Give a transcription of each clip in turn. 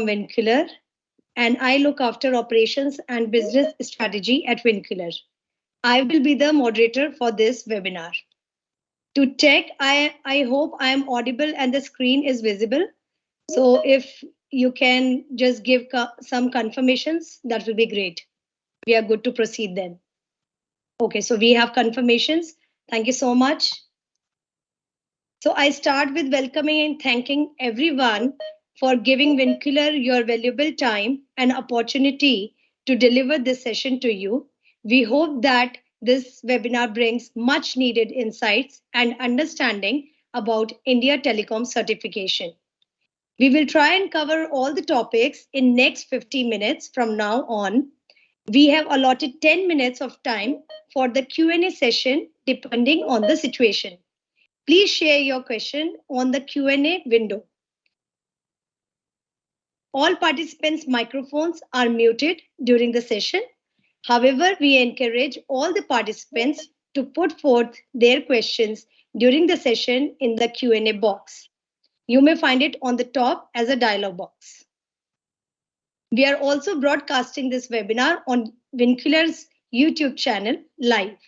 Vincular, and I look after operations and business strategy at Vincular. I will be the moderator for this webinar. To check, I hope I am audible and the screen is visible. So if you can just give some confirmations, that will be great. We are good to proceed then. Okay, so we have confirmations. Thank you so much. So I start with welcoming and thanking everyone for giving Vincular your valuable time and opportunity to deliver this session to you. We hope that this webinar brings much needed insights and understanding about India Telecom certification. We will try and cover all the topics in next 50 minutes from now on. We have allotted 10 minutes of time for the Q&A session depending on the situation. Please share your question on the Q&A window. All participants' microphones are muted during the session. However, we encourage all the participants to put forth their questions during the session in the Q&A box. You may find it on the top as a dialog box. We are also broadcasting this webinar on Vincular's YouTube channel live.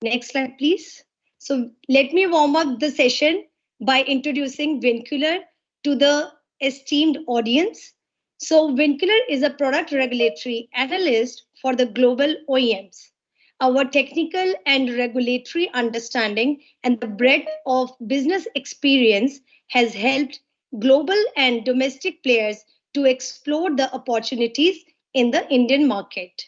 Next slide, please. So let me warm up the session by introducing Vincular to the esteemed audience. So Vincular is a product regulatory analyst for the global OEMs. Our technical and regulatory understanding and the breadth of business experience has helped global and domestic players to explore the opportunities in the Indian market.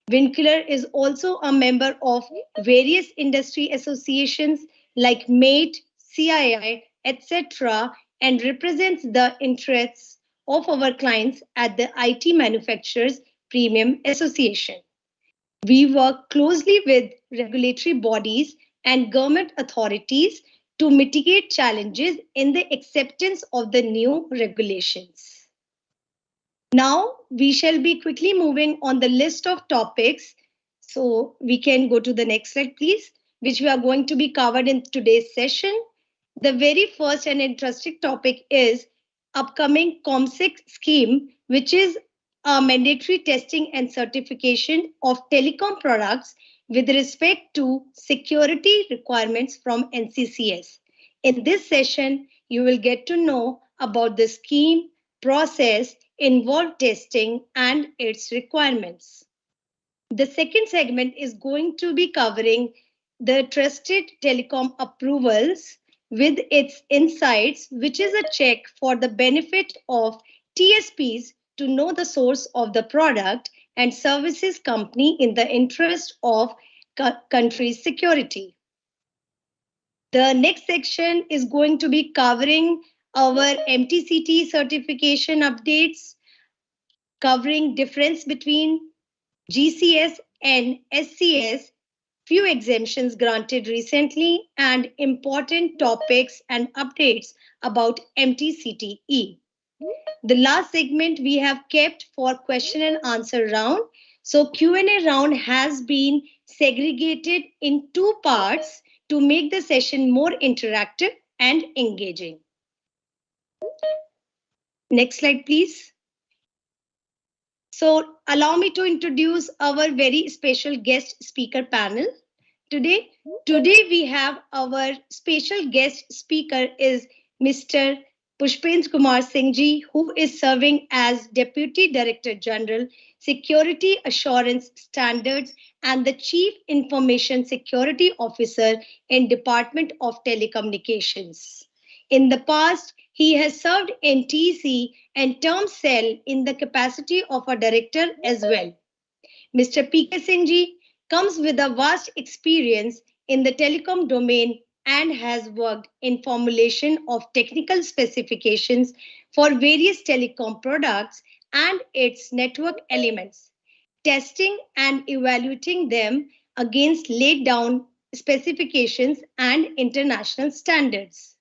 Vincular is also a member of various industry associations like MATE, CII, etc., and represents the interests of our clients at the IT Manufacturers Premium Association. We work closely with regulatory bodies and government authorities to mitigate challenges in the acceptance of the new regulations. Now, we shall be quickly moving on the list of topics. So we can go to the next slide, please, which we are going to be covered in today's session. The very first and interesting topic is upcoming ComSec Scheme, which is a mandatory testing and certification of telecom products with respect to security requirements from NCCS. In this session, you will get to know about the scheme, process, involved testing and its requirements. The second segment is going to be covering the Trusted Telecom Approvals with its insights, which is a check for the benefit of TSPs to know the source of the product and services company in the interest of country's security. The next section is going to be covering our MTCTE certification updates, covering difference between GCS and SCS, few exemptions granted recently, and important topics and updates about MTCTE. The last segment we have kept for question and answer round. So Q&A round has been segregated in two parts to make the session more interactive and engaging. Next slide, please. So allow me to introduce our very special guest speaker panel. Today we have our special guest speaker is Mr. Pushpendra Kumar Singh ji, who is serving as Deputy Director General, Security Assurance Standards and the Chief Information Security Officer in Department of Telecommunications. In the past, he has served in TC and Term Cell in the capacity of a director as well. Mr. P.K Singh ji comes with a vast experience in the telecom domain and has worked in formulation of technical specifications for various telecom products and its network elements, testing and evaluating them against laid down specifications and international standards.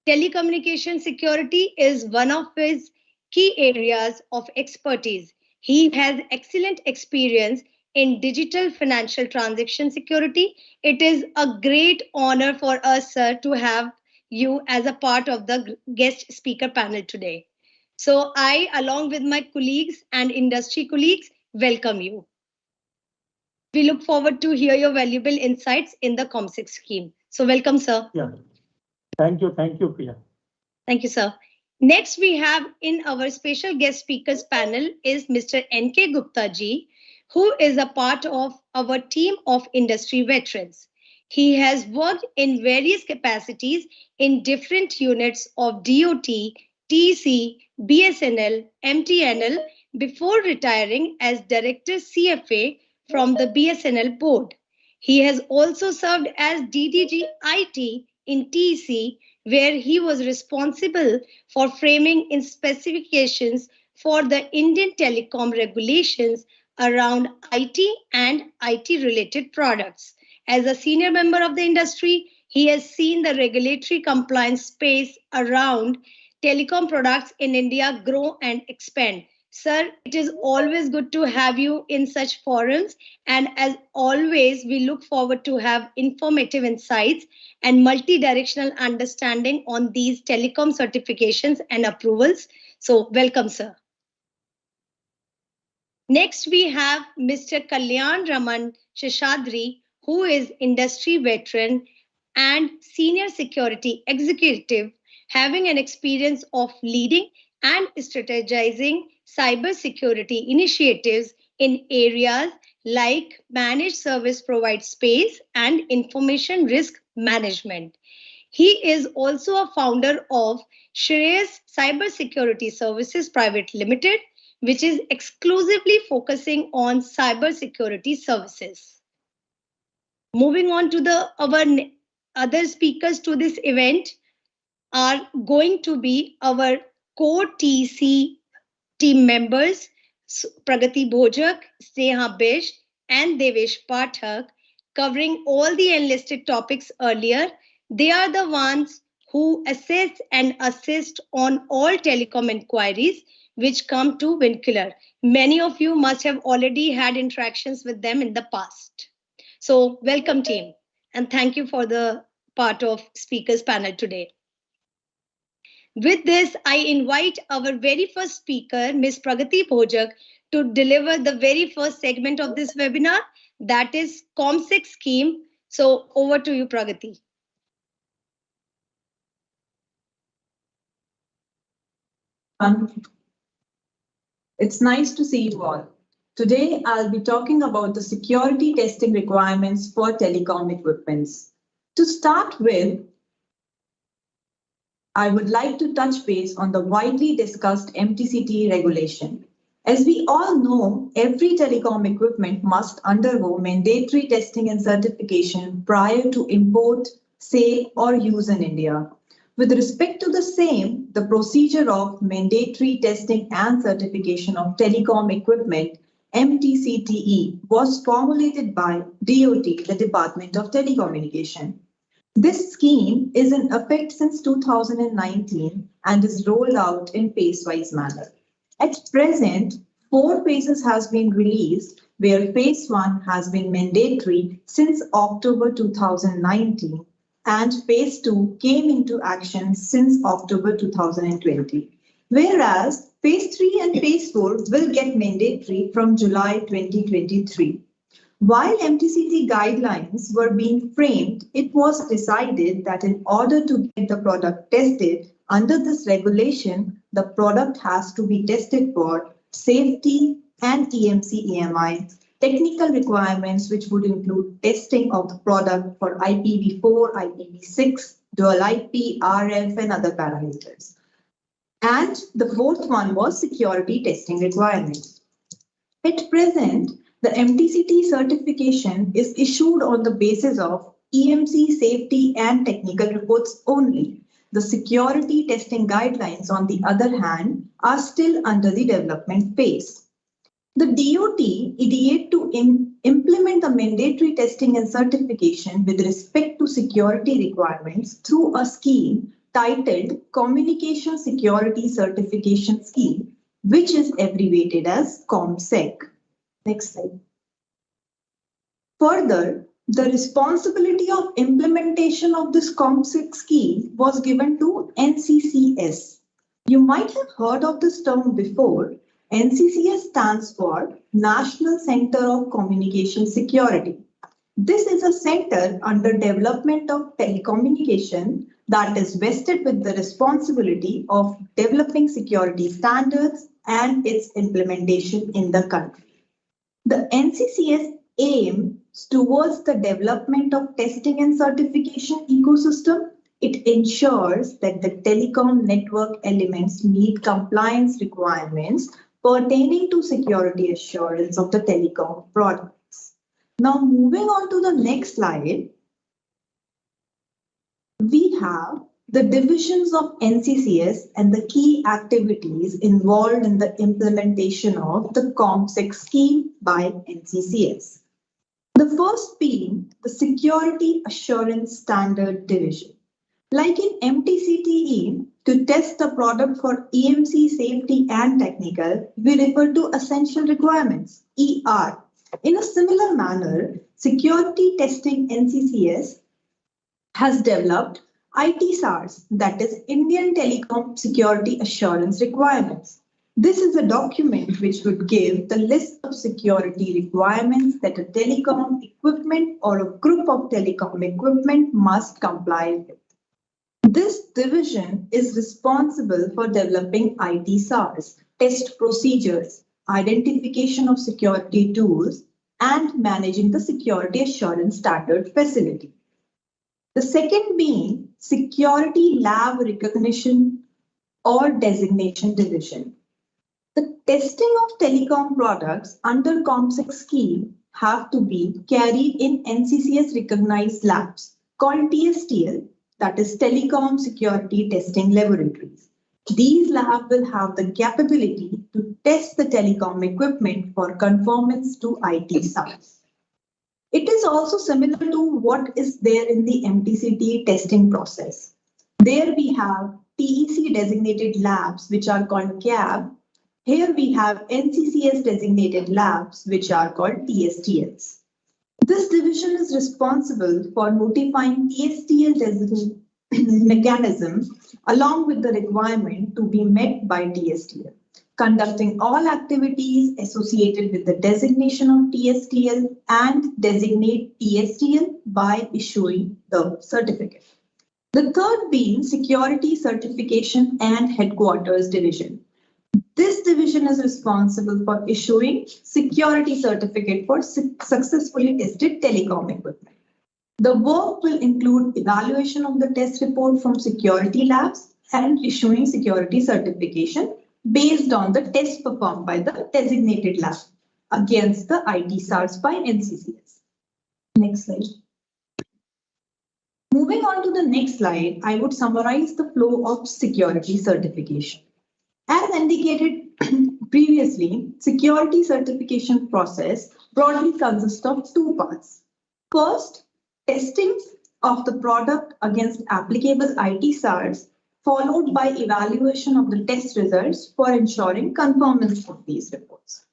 Telecommunication security is one of his key areas of expertise. He has excellent experience in digital financial transaction security. It is a great honor for us, sir, to have you as a part of the guest speaker panel today. So I, along with my colleagues and industry colleagues, welcome you. We look forward to hear your valuable insights in the ComSec scheme. So welcome, sir. Yeah. Thank you, Priya. Thank you, sir. Next, we have in our special guest speakers panel is Mr. N.K Gupta ji, who is a part of our team of industry veterans. He has worked in various capacities in different units of DOT, TC, BSNL, MTNL before retiring as Director CFA from the BSNL board. He has also served as DDG IT in TC, where he was responsible for framing in specifications for the Indian telecom regulations around IT and IT-related products. As a senior member of the industry, he has seen the regulatory compliance space around telecom products in India grow and expand. Sir, it is always good to have you in such forums. And as always, we look forward to have informative insights and multi-directional understanding on these telecom certifications and approvals. So welcome, sir. Next, we have Mr. Kalyan Raman Sheshadri, who is industry veteran and senior security executive, having an experience of leading and strategizing cybersecurity initiatives in areas like managed service provider space and information risk management. He is also a founder of Shreyas Cybersecurity Services Private Limited, which is exclusively focusing on cybersecurity services. Moving on to our other speakers to this event are going to be our core TC team members, Pragati Bhojak, Sneha Bish, and Devesh Pathak, covering all the enlisted topics earlier. They are the ones who assess and assist on all telecom inquiries which come to Vincular. Many of you must have already had interactions with them in the past. So welcome team, and thank you for the part of speakers panel today. With this, I invite our very first speaker, Ms. Pragati Bhojak, to deliver the very first segment of this webinar, that is ComSec Scheme. So over to you, Pragati. It's nice to see you all. Today, I'll be talking about the security testing requirements for telecom equipments. To start with, I would like to touch base on the widely discussed MTCTE regulation. As we all know, every telecom equipment must undergo mandatory testing and certification prior to import, sale, or use in India. With respect to the same, the procedure of mandatory testing and certification of telecom equipment, MTCTE, was formulated by DOT, the Department of Telecommunication. This scheme is in effect since 2019 and is rolled out in phase-wise manner. At present, 4 phases has been released, where phase 1 has been mandatory since October 2019 and phase 2 came into action since October 2020. Whereas phase 3 and phase 4 will get mandatory from July 2023. While MTCT guidelines were being framed, it was decided that in order to get the product tested under this regulation, the product has to be tested for safety and EMC/EMI, technical requirements which would include testing of the product for IPv4, IPv6, dual IP, RF, and other parameters. And the 4th one was security testing requirements. At present, the MTCT certification is issued on the basis of EMC, safety, and technical reports only. The security testing guidelines, on the other hand, are still under the development phase. The DOT ideated to implement the mandatory testing and certification with respect to security requirements through a scheme titled Communication Security Certification Scheme, which is abbreviated as ComSec. Next slide. Further, the responsibility of implementation of this ComSec scheme was given to NCCS, You might have heard of this term before. NCCS stands for National Center of Communication Security. This is a center under development of telecommunication that is vested with the responsibility of developing security standards and its implementation in the country. The NCCS aims towards the development of testing and certification ecosystem. It ensures that the telecom network elements meet compliance requirements pertaining to security assurance of the telecom products. Now, moving on to the next slide, we have the divisions of NCCS and the key activities involved in the implementation of the ComSec Scheme by NCCS. The first being the Security Assurance Standard Division. Like in MTCTE, to test the product for EMC safety and technical, we refer to Essential Requirements, ER. In a similar manner, Security Testing NCCS has developed IT SARS, that is Indian Telecom Security Assurance Requirements. This is a document which would give the list of security requirements that a telecom equipment or a group of telecom equipment must comply with. This division is responsible for developing IT SARS, test procedures, identification of security tools, and managing the security assurance standard facility. The second being Security Lab Recognition or Designation Division. The testing of telecom products under ComSec Scheme have to be carried in NCCS recognized labs called TSTL, that is Telecom Security Testing Laboratories. These labs will have the capability to test the telecom equipment for conformance to IT SARS. It is also similar to what is there in the MTCTE testing process. There we have TEC designated labs, which are called CAB. Here we have NCCS designated labs, which are called TSTLs. This division is responsible for notifying TSTL designation mechanism along with the requirement to be met by TSTL, conducting all activities associated with the designation of TSTL and designate TSTL by issuing the certificate. The third being Security Certification and Headquarters Division. This division is responsible for issuing security certificate for successfully tested telecom equipment. The work will include evaluation of the test report from security labs and issuing security certification based on the test performed by the designated lab against the IT SARS by NCCS. Next slide. Moving on to the next slide, I would summarize the flow of security certification. As indicated previously, security certification process broadly consists of two parts. First, testing of the product against applicable IT SARS, followed by evaluation of the test results for ensuring conformance of these reports.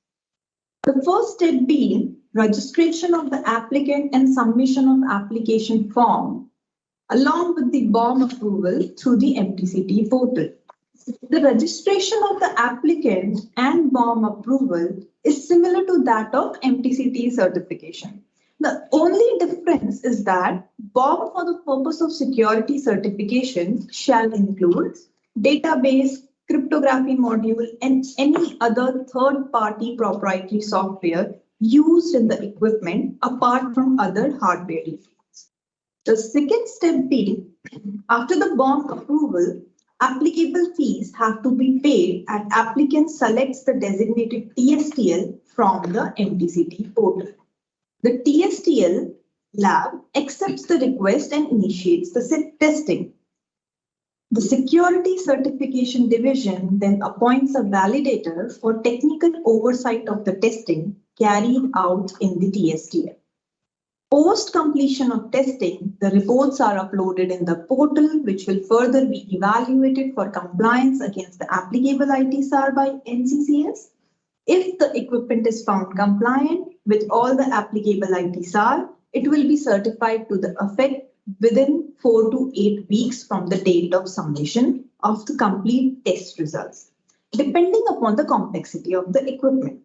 The first step being registration of the applicant and submission of application form, along with the BOM approval through the MTCTE portal. The registration of the applicant and BOM approval is similar to that of MTCTE certification. The only difference is that BOM for the purpose of security certification shall include database, cryptography module, and any other third-party proprietary software used in the equipment apart from other hardware defects. The second step being, after the BOM approval, applicable fees have to be paid and applicant selects the designated TSTL from the MTCTE portal. The TSTL lab accepts the request and initiates the testing. The Security Certification Division then appoints a validator for technical oversight of the testing carried out in the TSTL. Post completion of testing, the reports are uploaded in the portal, which will further be evaluated for compliance against the applicable IT SAR by NCCS. If the equipment is found compliant with all the applicable IT SAR, it will be certified to the effect within 4 to 8 weeks from the date of submission of the complete test results, depending upon the complexity of the equipment.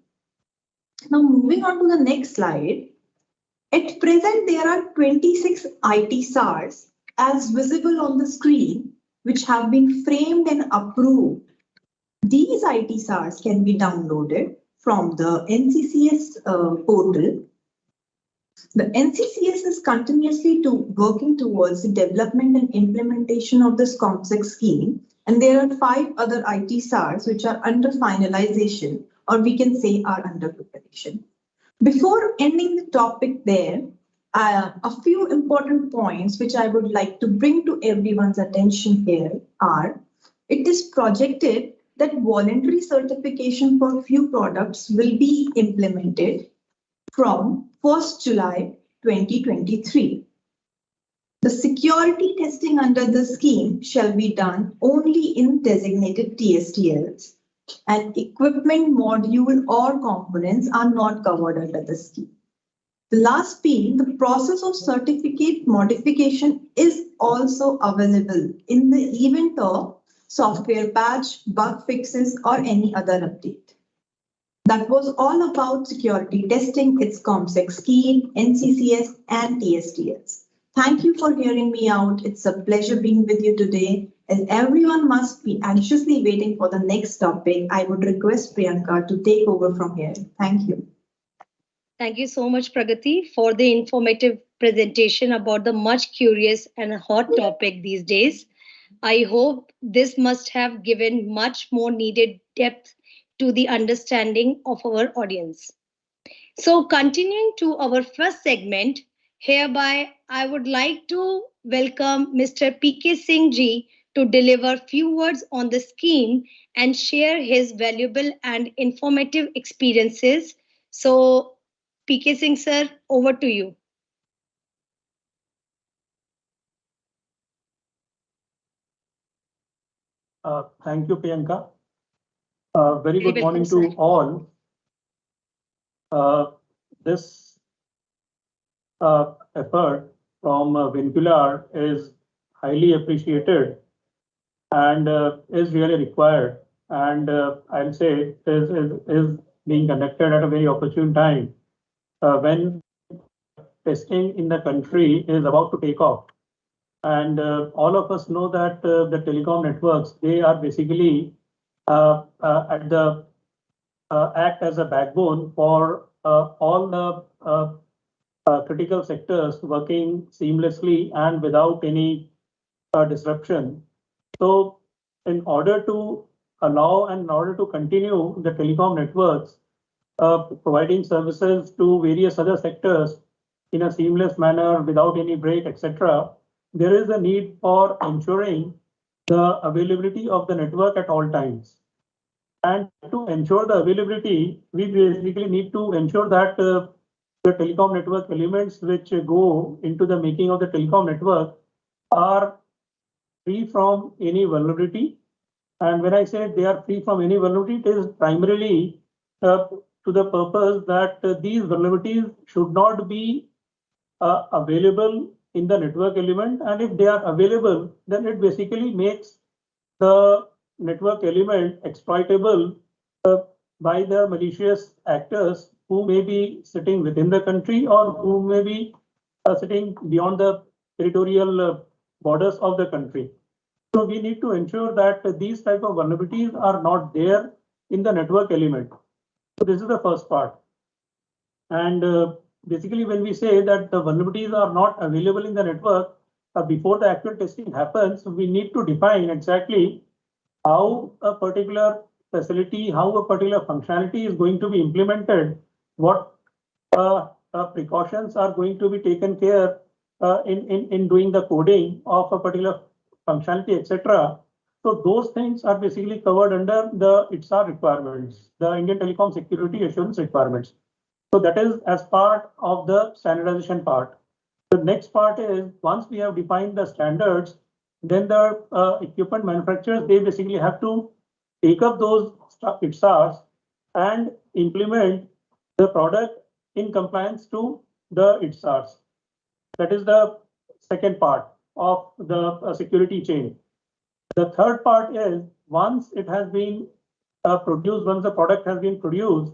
Now, moving on to the next slide. At present, there are 26 IT SARs as visible on the screen, which have been framed and approved. These IT SARs can be downloaded from the NCCS portal. The NCCS is continuously working towards the development and implementation of this ComSec scheme, and there are 5 other IT SARs which are under finalization, or we can say are under preparation. Before ending the topic there, a few important points which I would like to bring to everyone's attention here are: it is projected that voluntary certification for few products will be implemented from 1st July 2023. The security testing under the scheme shall be done only in designated TSTLs, and equipment, module or components are not covered under the scheme. The last being, the process of certificate modification is also available in the event of software patch, bug fixes or any other update. That was all about security testing, its ComSec scheme, NCCS and TSTLs. Thank you for hearing me out. It's a pleasure being with you today. As everyone must be anxiously waiting for the next topic, I would request Priyanka to take over from here. Thank you. Thank you so much, Pragati, for the informative presentation about the much curious and hot topic these days. I hope this must have given much more needed depth to the understanding of our audience. So continuing to our first segment, hereby I would like to welcome Mr. P.K Singh ji to deliver few words on the scheme and share his valuable and informative experiences. So P.K Singh sir, over to you. Thank you, Priyanka. Very good morning to all. This effort from Vincular is highly appreciated and is really required, and I'll say is being conducted at a very opportune time when testing in the country is about to take off. And all of us know that the telecom networks, they are basically at the act as a backbone for all the critical sectors working seamlessly and without any disruption. So in order to allow and in order to continue the telecom networks providing services to various other sectors in a seamless manner without any break, etc., there is a need for ensuring the availability of the network at all times. And to ensure the availability, we basically need to ensure that the telecom network elements which go into the making of the telecom network are free from any vulnerability. And when I say they are free from any vulnerability, it is primarily to the purpose that these vulnerabilities should not be available in the network element, and if they are available, then it basically makes the network element exploitable by the malicious actors who may be sitting within the country or who may be sitting beyond the territorial borders of the country. So we need to ensure that these type of vulnerabilities are not there in the network element. So this is the first part. And basically, when we say that the vulnerabilities are not available in the network before the actual testing happens, we need to define exactly how a particular facility, how a particular functionality is going to be implemented, what precautions are going to be taken care in doing the coding of a particular functionality, etc. So those things are basically covered under the ITSAR requirements, the Indian Telecom Security Assurance requirements. So that is as part of the standardization part. The next part is, once we have defined the standards, then the equipment manufacturers, they basically have to take up those ITSARs and implement the product in compliance to the ITSARs. That is the second part of the security chain. The third part is once it has been produced, once the product has been produced,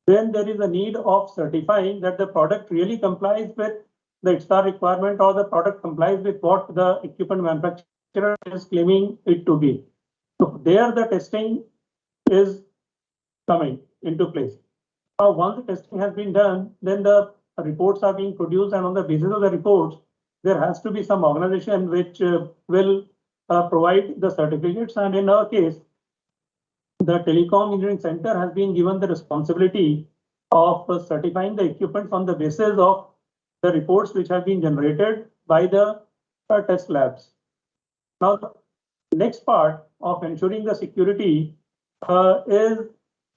then there is a need of certifying that the product really complies with the ITSAR requirement or the product complies with what the equipment manufacturer is claiming it to be. So there the testing is coming into place. Now, once the testing has been done, then the reports are being produced, and on the basis of the reports, there has to be some organization which will provide the certificates. And in our case, the Telecom Engineering Center has been given the responsibility of certifying the equipment on the basis of the reports which have been generated by the test labs. Now, the next part of ensuring the security is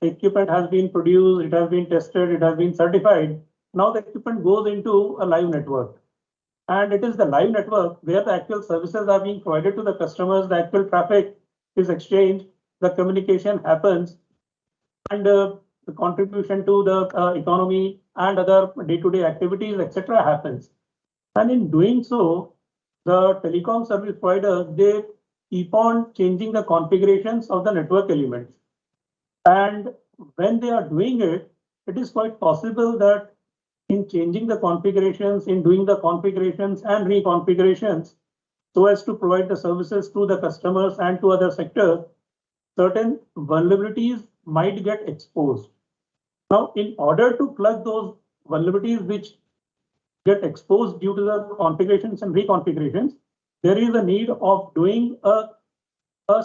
equipment has been produced, it has been tested, it has been certified. Now the equipment goes into a live network. And it is the live network where the actual services are being provided to the customers, the actual traffic is exchanged, the communication happens, and the contribution to the economy and other day-to-day activities, etc. happens. And in doing so, the telecom service providers, they keep on changing the configurations of the network elements. And when they are doing it, it is quite possible that in changing the configurations, in doing the configurations and reconfigurations, so as to provide the services to the customers and to other sectors, certain vulnerabilities might get exposed. Now, in order to plug those vulnerabilities which get exposed due to the configurations and reconfigurations, there is a need of doing a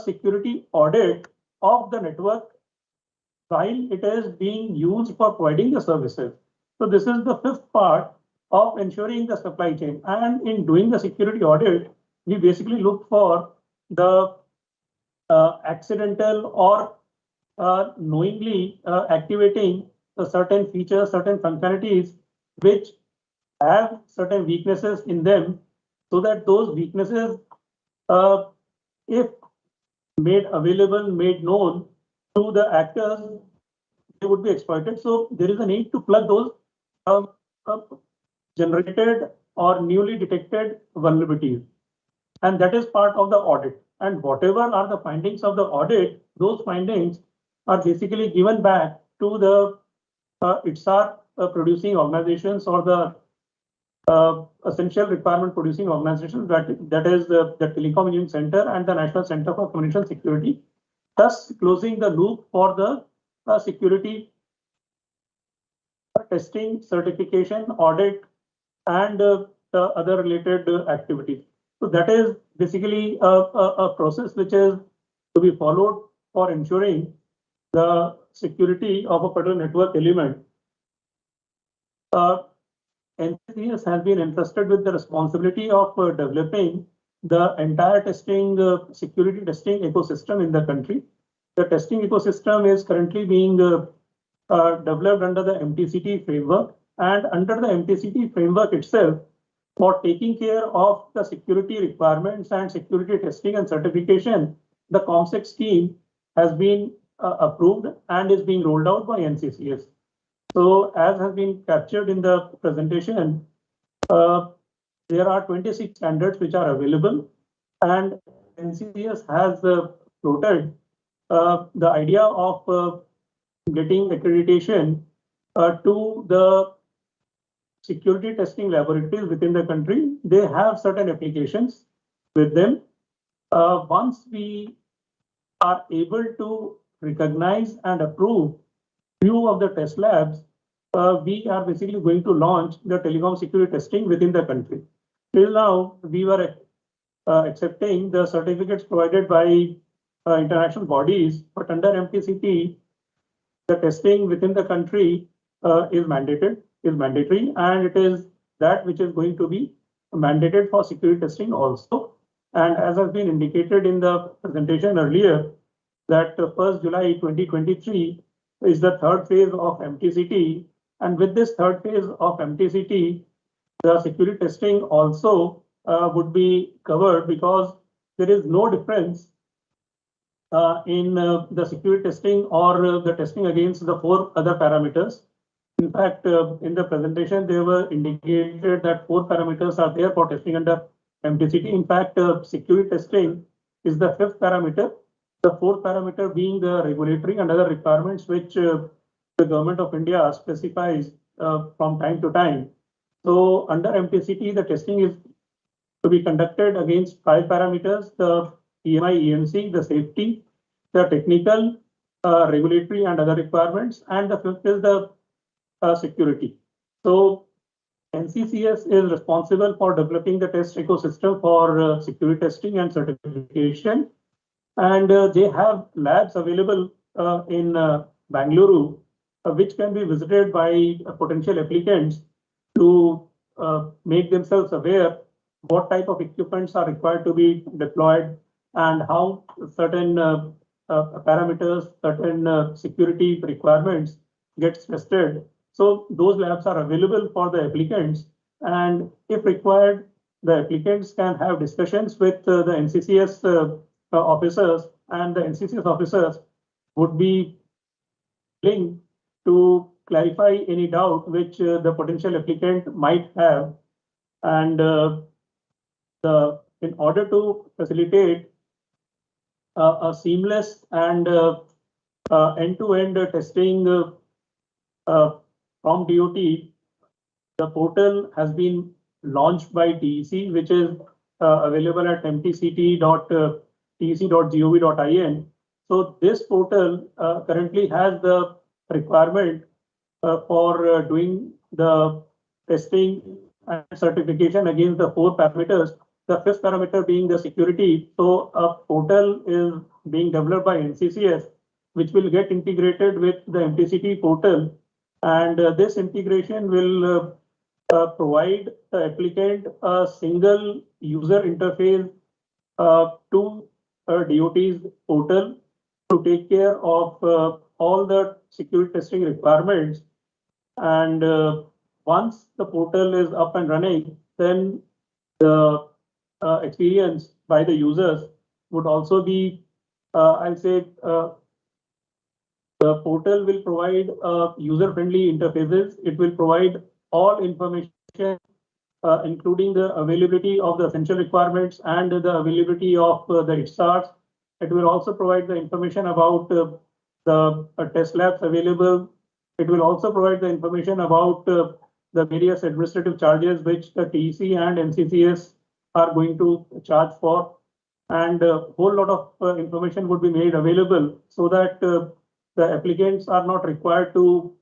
security audit of the network while it is being used for providing the services. So this is the fifth part of ensuring the supply chain. And in doing the security audit, we basically look for the accidental or knowingly activating the certain features, certain functionalities which have certain weaknesses in them, so that those weaknesses, if made available, made known to the actors, they would be exploited. So there is a need to plug those generated or newly detected vulnerabilities. And that is part of the audit. And whatever are the findings of the audit, those findings are basically given back to the ITSAR producing organizations or the essential requirement producing organizations, that is the Telecom Engineering Center and the National Center for Communication Security, thus closing the loop for the security testing, certification, audit, and the other related activities. So that is basically a process which is to be followed for ensuring the security of a particular network element. NCCS has been entrusted with the responsibility of developing the entire testing, security testing ecosystem in the country. The testing ecosystem is currently being developed under the MTCT framework, and under the MTCT framework itself, for taking care of the security requirements and security testing and certification, the ComSec scheme has been approved and is being rolled out by NCCS. So as has been captured in the presentation, there are 26 standards which are available, and NCCS has floated the idea of getting accreditation to the security testing laboratories within the country. They have certain applications with them. Once we are able to recognize and approve few of the test labs, we are basically going to launch the telecom security testing within the country. Till now, we were accepting the certificates provided by international bodies, but under MTCT, the testing within the country is mandatory, and it is that which is going to be mandated for security testing also. And as has been indicated in the presentation earlier, that 1st July 2023 is the third phase of MTCT, and with this third phase of MTCT, the security testing also would be covered, because there is no difference in the security testing or the testing against the 4 other parameters. In fact, in the presentation, they were indicated that 4 parameters are there for testing under MTCT. In fact, security testing is the fifth parameter. The fourth parameter being the regulatory and other requirements which the government of India specifies from time to time. So under MTCT, the testing is to be conducted against 5 parameters: the EMI, EMC, the safety, the technical, regulatory and other requirements, and the fifth is the security. So NCCS is responsible for developing the test ecosystem for security testing and certification. And they have labs available in Bangalore, which can be visited by potential applicants to make themselves aware what type of equipments are required to be deployed and how certain parameters, certain security requirements gets tested. So those labs are available for the applicants, and if required, the applicants can have discussions with the NCCS officers, and the NCCS officers would be willing to clarify any doubt which the potential applicant might have. And in order to facilitate a seamless and end-to-end testing from DOT, the portal has been launched by TEC, which is available at mtct.tec.gov.in. So this portal currently has the requirement for doing the testing and certification against the 4 parameters, the 5th parameter being the security. So a portal is being developed by NCCS, which will get integrated with the MTCT portal. And this integration will provide the applicant a single user interface to DOT's portal to take care of all the security testing requirements. And once the portal is up and running, then the experience by the users would also be, I'll say, the portal will provide user-friendly interfaces. It will provide all information, including the availability of the essential requirements and the availability of the SARS. It will also provide the information about the test labs available. It will also provide the information about the various administrative charges which the TEC and NCCS are going to charge for. And a whole lot of information would be made available so that the applicants are not required to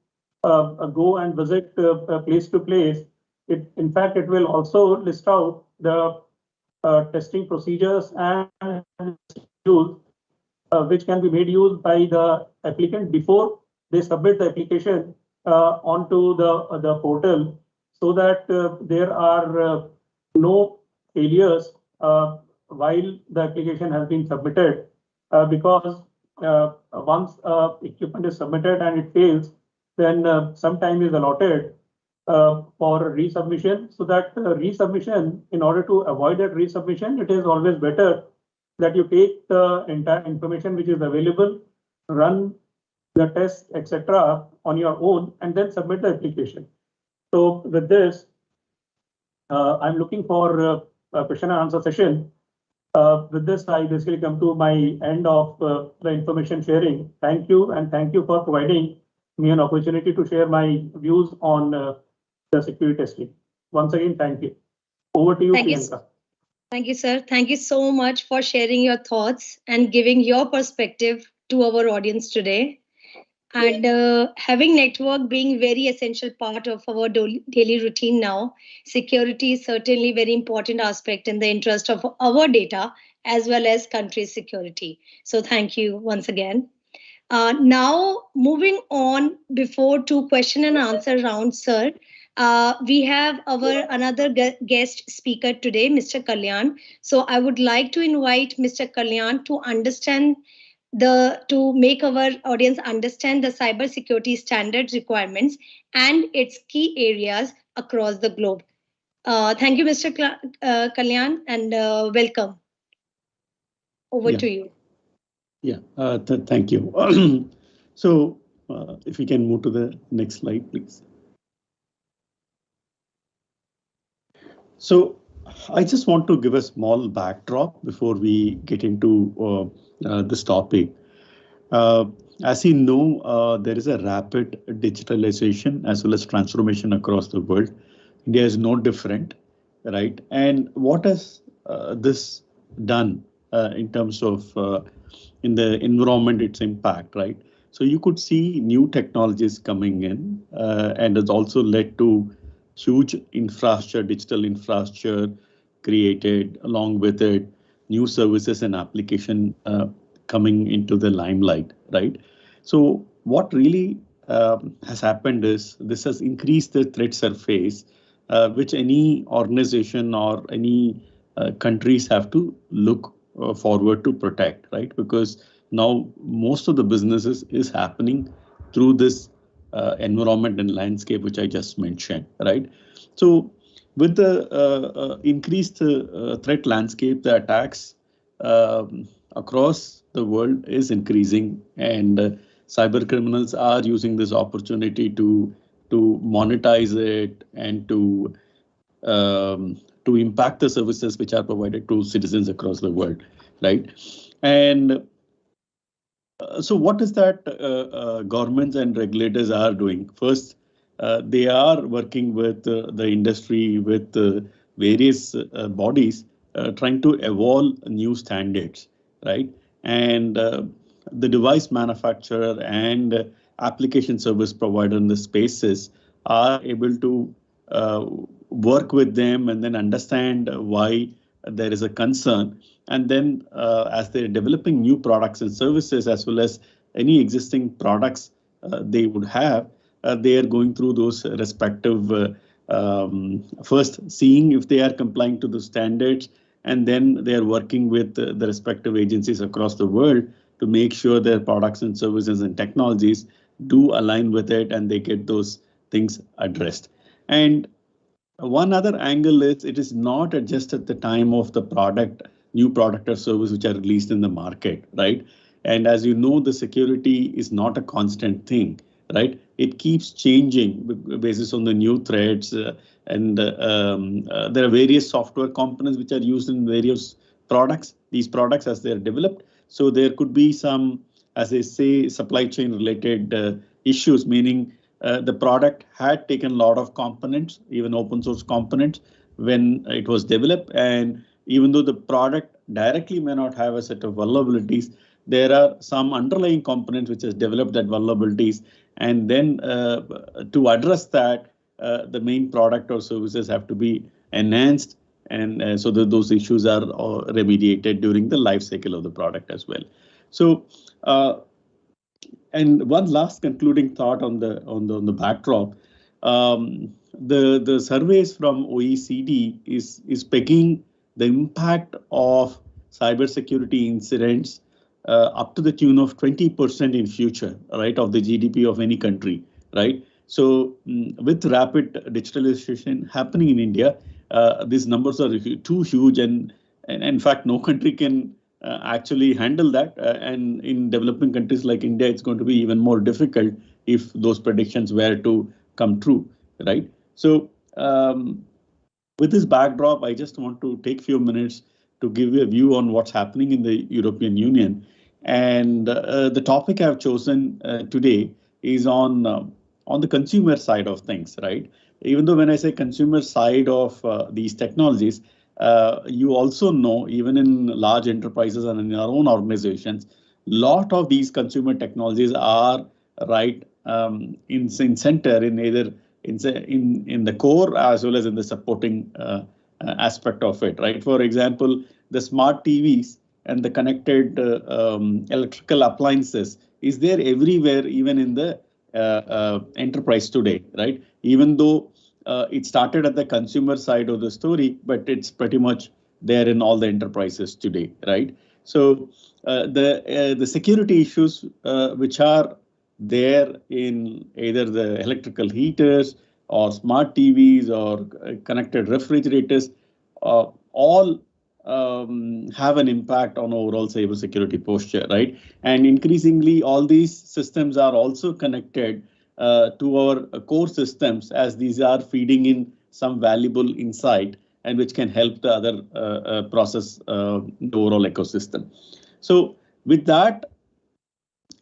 go and visit place to place. In fact, it will also list out the testing procedures and tools which can be made use by the applicant before they submit the application onto the portal, so that there are no failures while the application has been submitted, because once equipment is submitted and it fails, then some time is allotted for resubmission. So that resubmission, in order to avoid that resubmission, it is always better that you take the entire information which is available, run the test, etc. on your own, and then submit the application. So with this, I'm looking for a question and answer session. With this, I basically come to my end of the information sharing. Thank you, and thank you for providing me an opportunity to share my views on the security testing. Once again, thank you. Over to you, Priyanka. Thank you, sir. Thank you so much for sharing your thoughts and giving your perspective to our audience today. And having network being very essential part of our daily routine now, security is certainly very important aspect in the interest of our data as well as country's security. So thank you once again. Now moving on, before to question and answer round, sir, we have our another guest speaker today, Mr. Kalyan. So I would like to invite Mr. Kalyan to understand to make our audience understand the cybersecurity standards requirements and its key areas across the globe. Thank you, Mr. Kalyan, and welcome. Over to you. Yeah, thank you. So if we can move to the next slide, please. So I just want to give a small backdrop before we get into this topic. As you know, there is a rapid digitalization as well as transformation across the world. India is no different, right? And what has this done in terms of in the environment, its impact, right? So you could see new technologies coming in, and it's also led to huge infrastructure, digital infrastructure created along with it, new services and application coming into the limelight, right? So what really has happened is this has increased the threat surface, which any organization or any countries have to look forward to protect, right? Because now most of the businesses is happening through this environment and landscape, which I just mentioned, right? So with the increased threat landscape, the attacks across the world is increasing, and cyber criminals are using this opportunity to monetize it and to impact the services which are provided to citizens across the world, right? And so what is that governments and regulators are doing? First, they are working with the industry, with various bodies, trying to evolve new standards, right? And the device manufacturer and application service provider in the spaces are able to work with them and then understand why there is a concern. And then as they're developing new products and services, as well as any existing products they would have, they are going through those respective first seeing if they are complying to the standards, and then they are working with the respective agencies across the world to make sure their products and services and technologies do align with it and they get those things addressed. And one other angle is it is not just at the time of the product, new product or service which are released in the market, right? And as you know, the security is not a constant thing, right? It keeps changing based on the new threats, and there are various software components which are used in various products. These products as they are developed, so there could be some, as I say, supply chain related issues, meaning the product had taken a lot of components, even open source components, when it was developed. And even though the product directly may not have a set of vulnerabilities, there are some underlying components which has developed that vulnerabilities. And then to address that, the main product or services have to be enhanced, and so that those issues are remediated during the life cycle of the product as well. So. And one last concluding thought on the backdrop, the surveys from OECD is pegging the impact of cybersecurity incidents up to the tune of 20% in future, right, of the GDP of any country, right? So with rapid digitalization happening in India, these numbers are too huge, and in fact, no country can actually handle that. And in developing countries like India, it's going to be even more difficult if those predictions were to come true, right? So with this backdrop, I just want to take a few minutes to give you a view on what's happening in the European Union. And the topic I've chosen today is on the consumer side of things, right? Even though when I say consumer side of these technologies, you also know, even in large enterprises and in our own organizations, lot of these consumer technologies are right in center in either in the core as well as in the supporting aspect of it, right? For example, the smart TVs and the connected electrical appliances is there everywhere, even in the enterprise today, right? Even though it started at the consumer side of the story, but it's pretty much there in all the enterprises today, right? So the security issues which are there in either the electrical heaters or smart TVs or connected refrigerators, all have an impact on overall cybersecurity posture, right? And increasingly, all these systems are also connected to our core systems, as these are feeding in some valuable insight and which can help the other process the overall ecosystem. So with that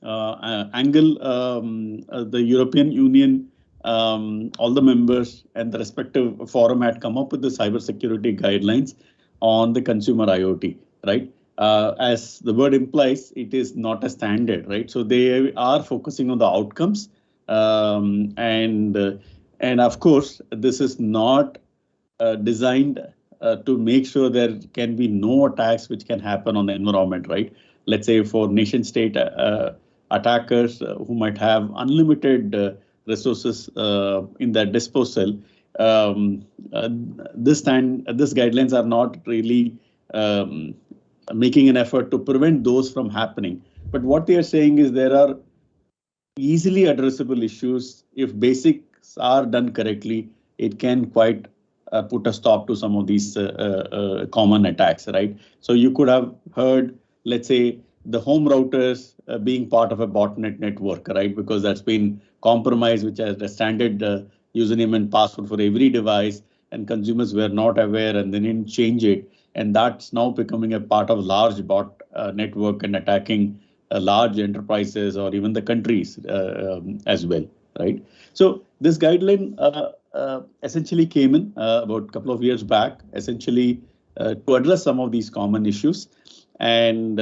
angle, the European Union, all the members and the respective forum had come up with the cybersecurity guidelines on the consumer IoT, right? As the word implies, it is not a standard, right? So they are focusing on the outcomes, and of course, this is not designed to make sure there can be no attacks which can happen on the environment, right? Let's say for nation state attackers who might have unlimited resources in their disposal. This guidelines are not really making an effort to prevent those from happening. But what they are saying is there are easily addressable issues. If basics are done correctly, it can quite put a stop to some of these common attacks, right? So you could have heard, let's say, the home routers being part of a botnet network, right? Because that's been compromised, which has a standard username and password for every device, and consumers were not aware and they didn't change it. And that's now becoming a part of large bot network and attacking large enterprises or even the countries as well, right? So this guideline essentially came in about a couple of years back, essentially to address some of these common issues. And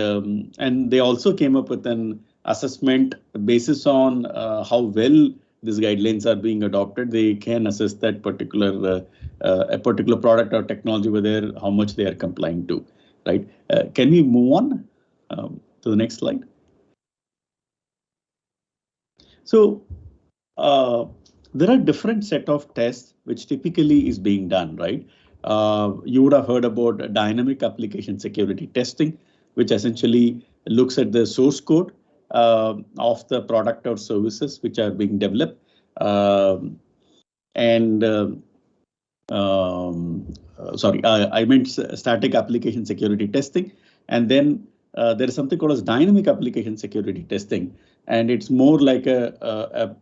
they also came up with an assessment basis on how well these guidelines are being adopted. They can assess that particular a particular product or technology, whether how much they are complying to, right? Can we move on to the next slide? So there are different set of tests which typically is being done, right? You would have heard about dynamic application security testing, which essentially looks at the source code of the product or services which are being developed. Sorry, I meant static application security testing. And then there is something called as dynamic application security testing. And it's more like a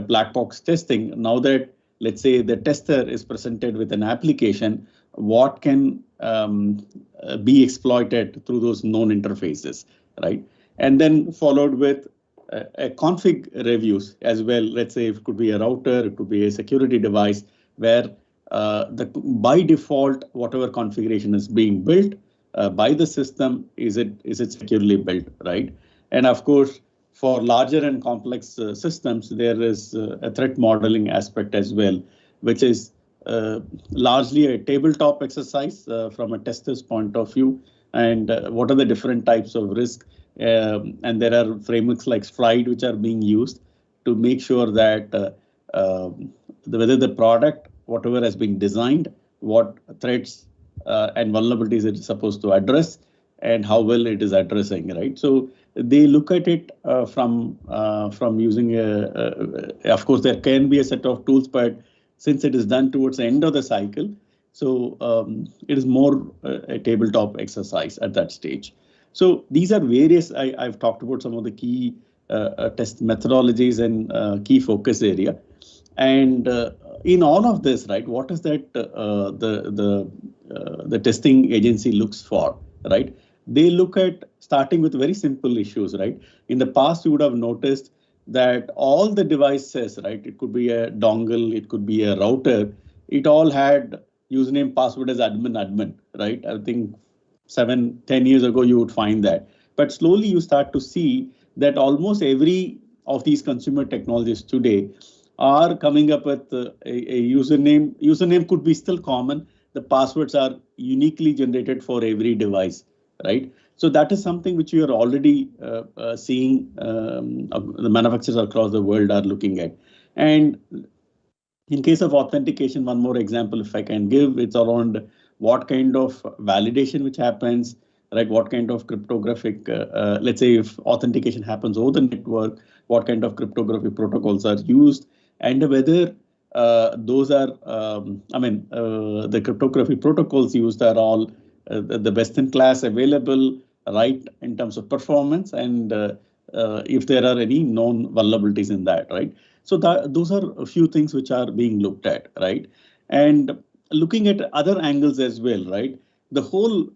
black box testing. Now that, let's say, the tester is presented with an application, what can be exploited through those known interfaces, right? And then followed with a config reviews as well. Let's say it could be a router, it could be a security device, where by default, whatever configuration is being built by the system, is it securely built, right? And of course, for larger and complex systems, there is a threat modeling aspect as well, which is largely a tabletop exercise from a tester's point of view. And what are the different types of risk? And there are frameworks like Stride which are being used to make sure that whether the product, whatever has been designed, what threats and vulnerabilities it is supposed to address, and how well it is addressing, right? So they look at it from using of course, there can be a set of tools, but since it is done towards the end of the cycle, so it is more a tabletop exercise at that stage. So these are various, I've talked about some of the key test methodologies and key focus area. And in all of this, right, what is that the testing agency looks for, right? They look at starting with very simple issues, right? In the past, you would have noticed that all the devices, right, it could be a dongle, it could be a router, it all had username, password as admin, right? I think 7-10 years ago, you would find that. But slowly you start to see that almost every of these consumer technologies today are coming up with a username. Username could be still common. The passwords are uniquely generated for every device, right? So that is something which you are already seeing the manufacturers across the world are looking at. And in case of authentication, one more example, if I can give, it's around what kind of validation which happens, right? What kind of cryptographic, let's say if authentication happens over the network, what kind of cryptographic protocols are used, and whether those are, the cryptographic protocols used are all the best in class available, right, in terms of performance, and if there are any known vulnerabilities in that, right? So those are a few things which are being looked at, right? And looking at other angles as well, right? The whole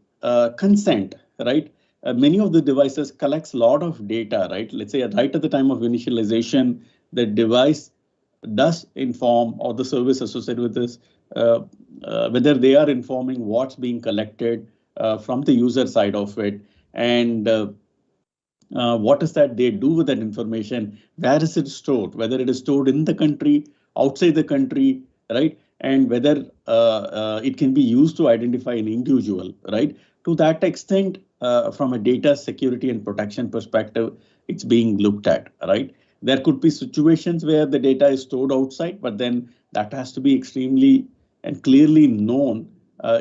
consent, right? Many of the devices collects a lot of data, right? Let's say right at the time of initialization, the device does inform, or the service associated with this, whether they are informing what's being collected from the user side of it, and what is that they do with that information, where is it stored, whether it is stored in the country, outside the country, right? And whether it can be used to identify an individual, right? To that extent, from a data security and protection perspective, it's being looked at, right? There could be situations where the data is stored outside, but then that has to be extremely and clearly known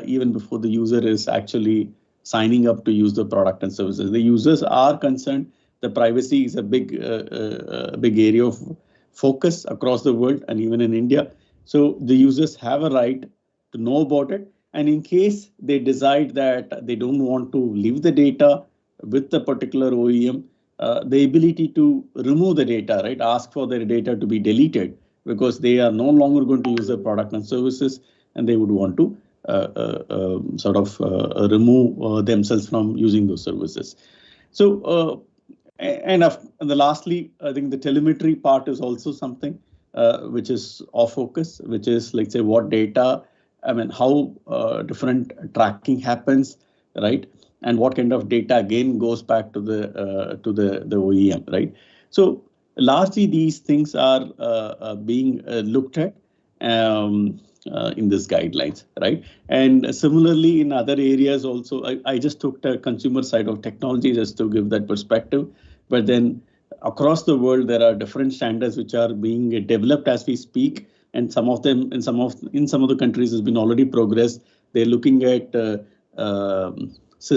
even before the user is actually signing up to use the product and services. The users are concerned. The privacy is a big area of focus across the world and even in India. So the users have a right to know about it. And in case they decide that they don't want to leave the data with the particular OEM, the ability to remove the data, right? Ask for their data to be deleted because they are no longer going to use the product and services, and they would want to remove themselves from using those services. So, and lastly, I think the telemetry part is also something which is of focus, which is, like, say, what data, I mean, how different tracking happens, right? And what kind of data again goes back to the OEM, right? So largely these things are being looked at in this guidelines, right? And similarly in other areas also, I just took the consumer side of technology just to give that perspective, but then across the world there are different standards which are being developed as we speak, and some of them in some of the countries has been already progressed. They're looking at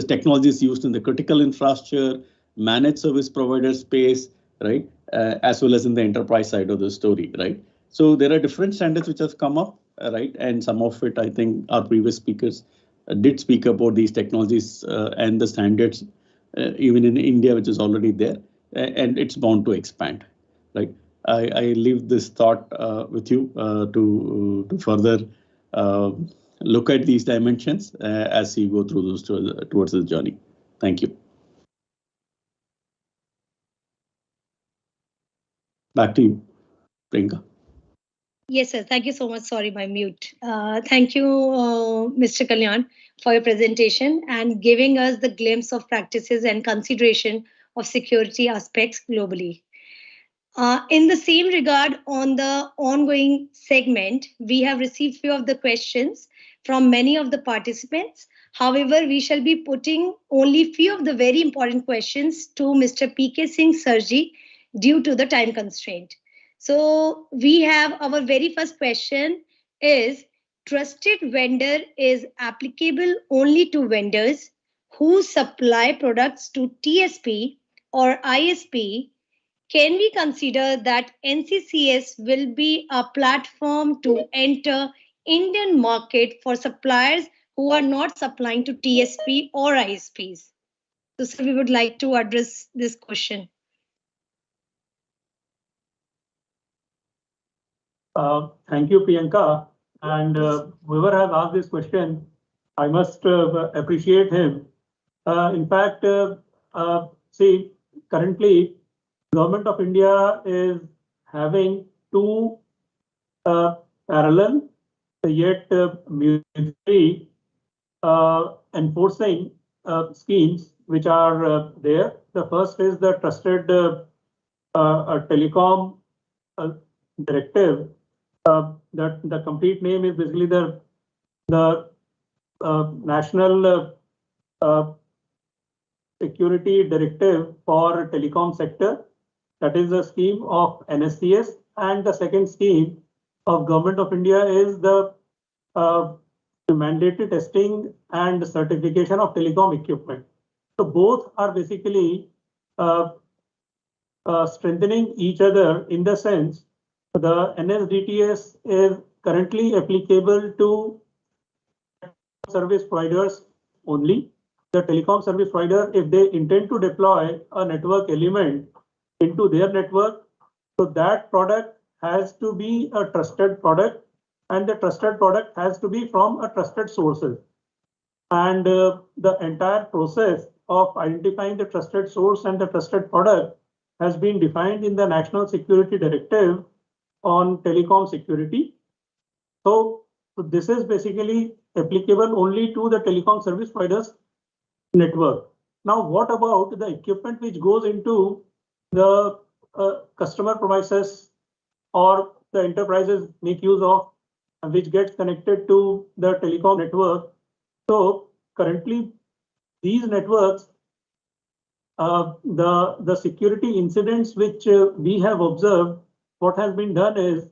technologies used in the critical infrastructure, managed service provider space, right? As well as in the enterprise side of the story, right? So there are different standards which have come up, right? And some of it, I think our previous speakers did speak about these technologies and the standards, even in India, which is already there, and it's bound to expand, right? I leave this thought with you to further look at these dimensions as you go through those towards the journey. Thank you. Back to you, Priyanka. Yes, sir. Thank you so much. Sorry, my mute. Thank you, Mr. Kalyan, for your presentation and giving us the glimpse of practices and consideration of security aspects globally. In the same regard, on the ongoing segment, we have received few of the questions from many of the participants. However, we shall be putting only few of the very important questions to Mr. P.K Singh Sirji due to the time constraint. So we have our very first question is, trusted vendor is applicable only to vendors who supply products to TSP or ISP. Can we consider that NCCS will be a platform to enter Indian market for suppliers who are not supplying to TSP or ISPs? So, sir, we would like to address this question. Thank you, Priyanka. And whoever has asked this question, I must appreciate him. In fact, see, currently, Government of India is having two parallel yet mutually enforcing schemes which are there. The first is the Trusted Telecom Directive. That the complete name is basically the National Security Directive for Telecom Sector. That is the scheme of NCCS, and the second scheme of Government of India is the mandatory testing and certification of telecom equipment. So both are basically strengthening each other in the sense the NSDTS is currently applicable to service providers only. The telecom service provider, if they intend to deploy a network element into their network, so that product has to be a trusted product and the trusted product has to be from a trusted sources. And the entire process of identifying the trusted source and the trusted product has been defined in the National Security Directive on telecom security. So this is basically applicable only to the telecom service providers network. Now, what about the equipment which goes into the customer premises or the enterprises make use of, which gets connected to the telecom network? So currently, these networks, the security incidents which we have observed, what has been done is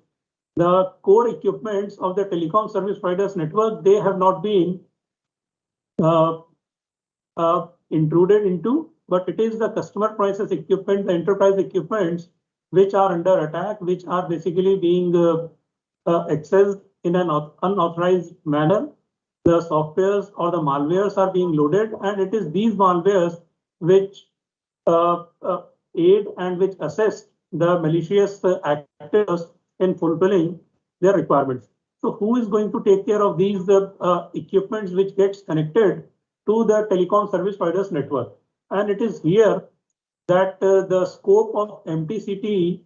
the core equipments of the telecom service providers network, they have not been intruded into, but it is the customer premises equipment, the enterprise equipments, which are under attack, which are basically being accessed in an unauthorized manner. The softwares or the malwares are being loaded, and it is these malwares which aid and which assist the malicious actors in fulfilling their requirements. So who is going to take care of these equipments which gets connected to the telecom service providers network? And it is here that the scope of MTCTE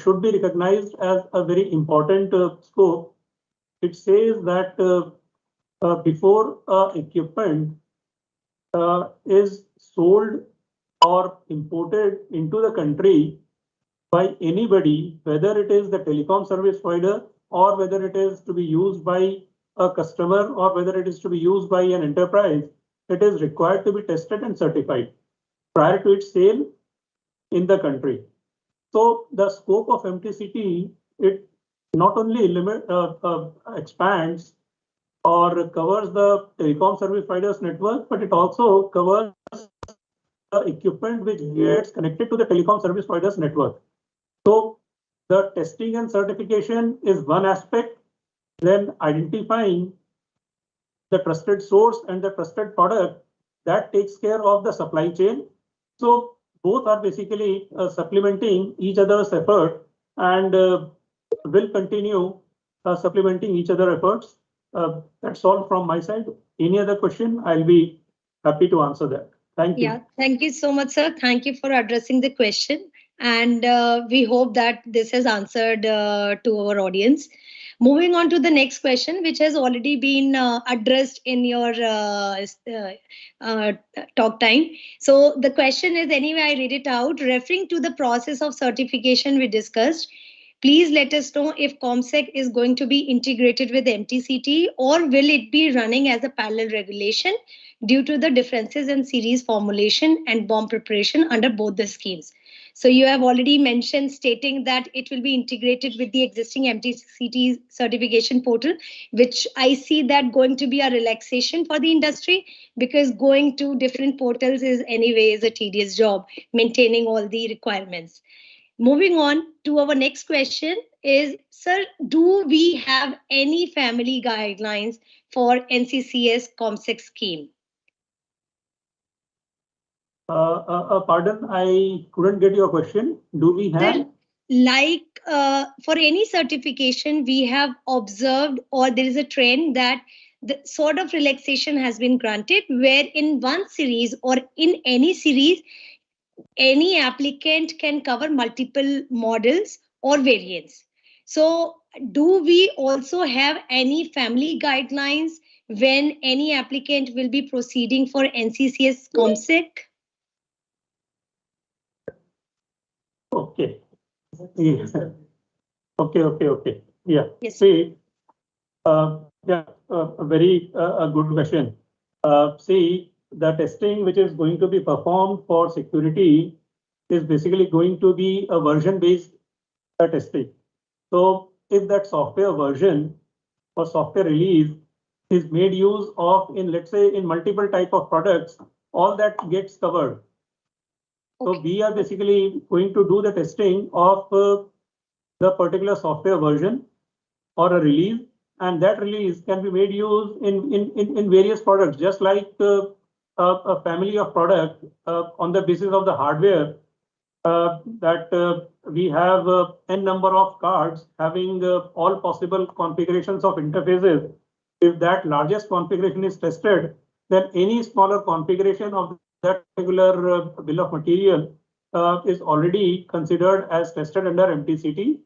should be recognized as a very important scope. It says that before equipment is sold or imported into the country by anybody, whether it is the telecom service provider or whether it is to be used by a customer or whether it is to be used by an enterprise, it is required to be tested and certified prior to its sale in the country. So the scope of MTCT, it not only expands or covers the telecom service providers network, but it also covers the equipment which gets connected to the telecom service providers network. So the testing and certification is one aspect, then identifying the trusted source and the trusted product, that takes care of the supply chain. So both are basically supplementing each other's effort and will continue supplementing each other's efforts. That's all from my side. Any other question? I'll be happy to answer that. Thank you. Yeah, thank you so much, sir. Thank you for addressing the question. And we hope that this has answered to our audience. Moving on to the next question, which has already been addressed in your talk time. So the question is, anyway, I read it out. Referring to the process of certification we discussed, please let us know if ComSec is going to be integrated with MTCT or will it be running as a parallel regulation due to the differences in series formulation and bomb preparation under both the schemes. So you have already mentioned stating that it will be integrated with the existing MTCT certification portal, which I see that going to be a relaxation for the industry because going to different portals is anyways a tedious job, maintaining all the requirements. Moving on to our next question is, sir, do we have any family guidelines for NCCS ComSec scheme? Pardon, I couldn't get your question. Do we have? Sir, like for any certification, we have observed or there is a trend that the sort of relaxation has been granted where in one series or in any series, any applicant can cover multiple models or variants. So do we also have any family guidelines when any applicant will be proceeding for NCCS ComSec? Okay. Yes. Okay. Yeah. Yes. See, yeah, a very good question. See, the testing which is going to be performed for security is basically going to be a version-based testing. So if that software version or software release is made use of in, let's say, in multiple type of products, all that gets covered. So we are basically going to do the testing of the particular software version or a release, and that release can be made use in various products, just like a family of product on the basis of the hardware. that we have n number of cards having all possible configurations of interfaces. If that largest configuration is tested, then any smaller configuration of that particular bill of material is already considered as tested under MTCT.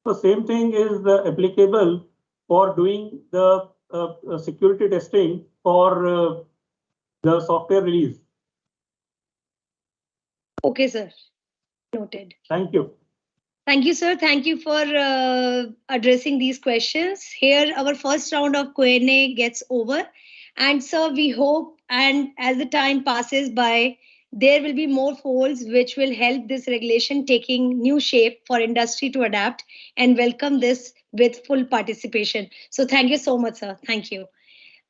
So same thing is applicable for doing the security testing for the software release. Okay, sir. Noted. Thank you. Thank you, sir. Thank you for addressing these questions. Here, our first round of Q&A gets over. And so we hope, and as the time passes by, there will be more folds which will help this regulation taking new shape for industry to adapt and welcome this with full participation. So thank you so much, sir. Thank you.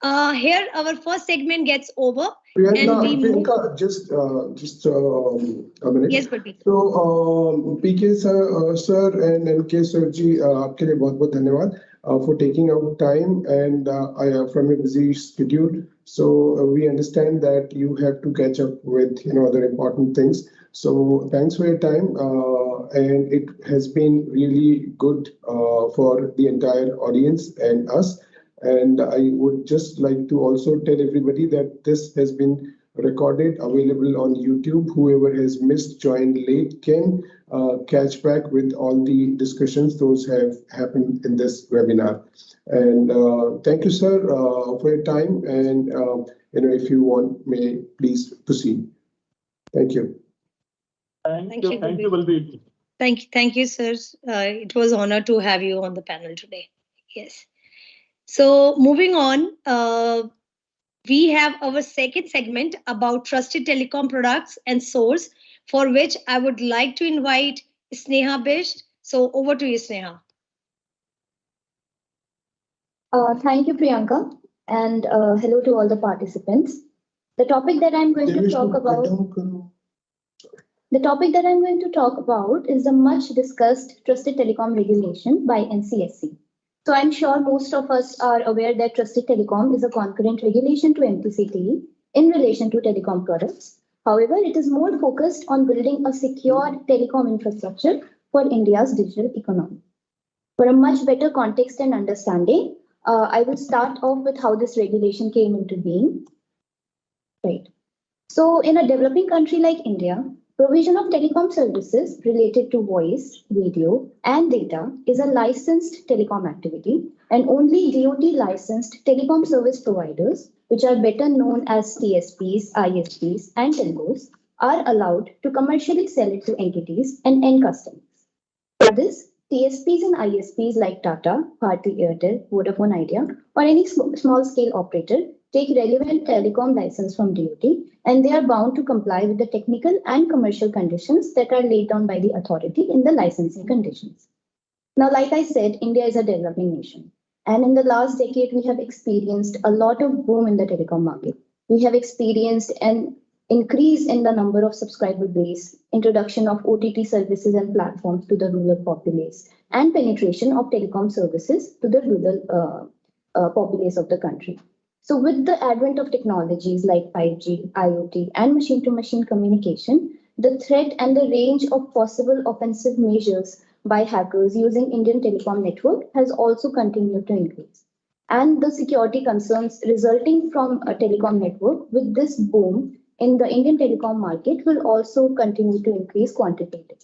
Here, our first segment gets over. Priyanka, just a minute. Yes, Gurpreet. So, PK sir and NK sir ji, आपके लिए बहुत-बहुत धन्यवाद for taking out time and from your busy schedule. So we understand that you have to catch up with other important things. So thanks for your time, and it has been really good for the entire audience and us. And I would just like to also tell everybody that this has been recorded, available on YouTube. Whoever has missed, joined late, can catch back with all the discussions those have happened in this webinar. And thank you, sir, for your time. And if you want, may please proceed. Thank you. Thank you, Balbir. Thank you, sir. It was an honor to have you on the panel today. Yes. So moving on, we have our second segment about trusted telecom products and source, for which I would like to invite Sneha Bisht. So over to you, Sneha. Thank you, Priyanka, and hello to all the participants. The topic that I'm going to talk about is the much discussed Trusted Telecom Regulation by NCSC. So I'm sure most of us are aware that Trusted Telecom is a concurrent regulation to MTCTE in relation to telecom products. However, it is more focused on building a secure telecom infrastructure for India's digital economy. For a much better context and understanding, I will start off with how this regulation came into being. Right. So in a developing country like India, provision of telecom services related to voice, video, and data is a licensed telecom activity, and only DoT licensed telecom service providers, which are better known as TSPs, ISPs, and telcos, are allowed to commercially sell it to entities and end customers. For this, TSPs and ISPs like Tata, Bharti Airtel, Vodafone Idea, or any small-scale operator take relevant telecom license from DoT, and they are bound to comply with the technical and commercial conditions that are laid down by the authority in the licensing conditions. Now, like I said, India is a developing nation. And in the last decade, we have experienced a lot of boom in the telecom market. We have experienced an increase in the number of subscriber base, introduction of OTT services and platforms to the rural populace, and penetration of telecom services to the rural populace of the country. So with the advent of technologies like 5G, IoT, and machine-to-machine communication, the threat and the range of possible offensive measures by hackers using Indian telecom network has also continued to increase. And the security concerns resulting from a telecom network with this boom in the Indian telecom market will also continue to increase quantitatively.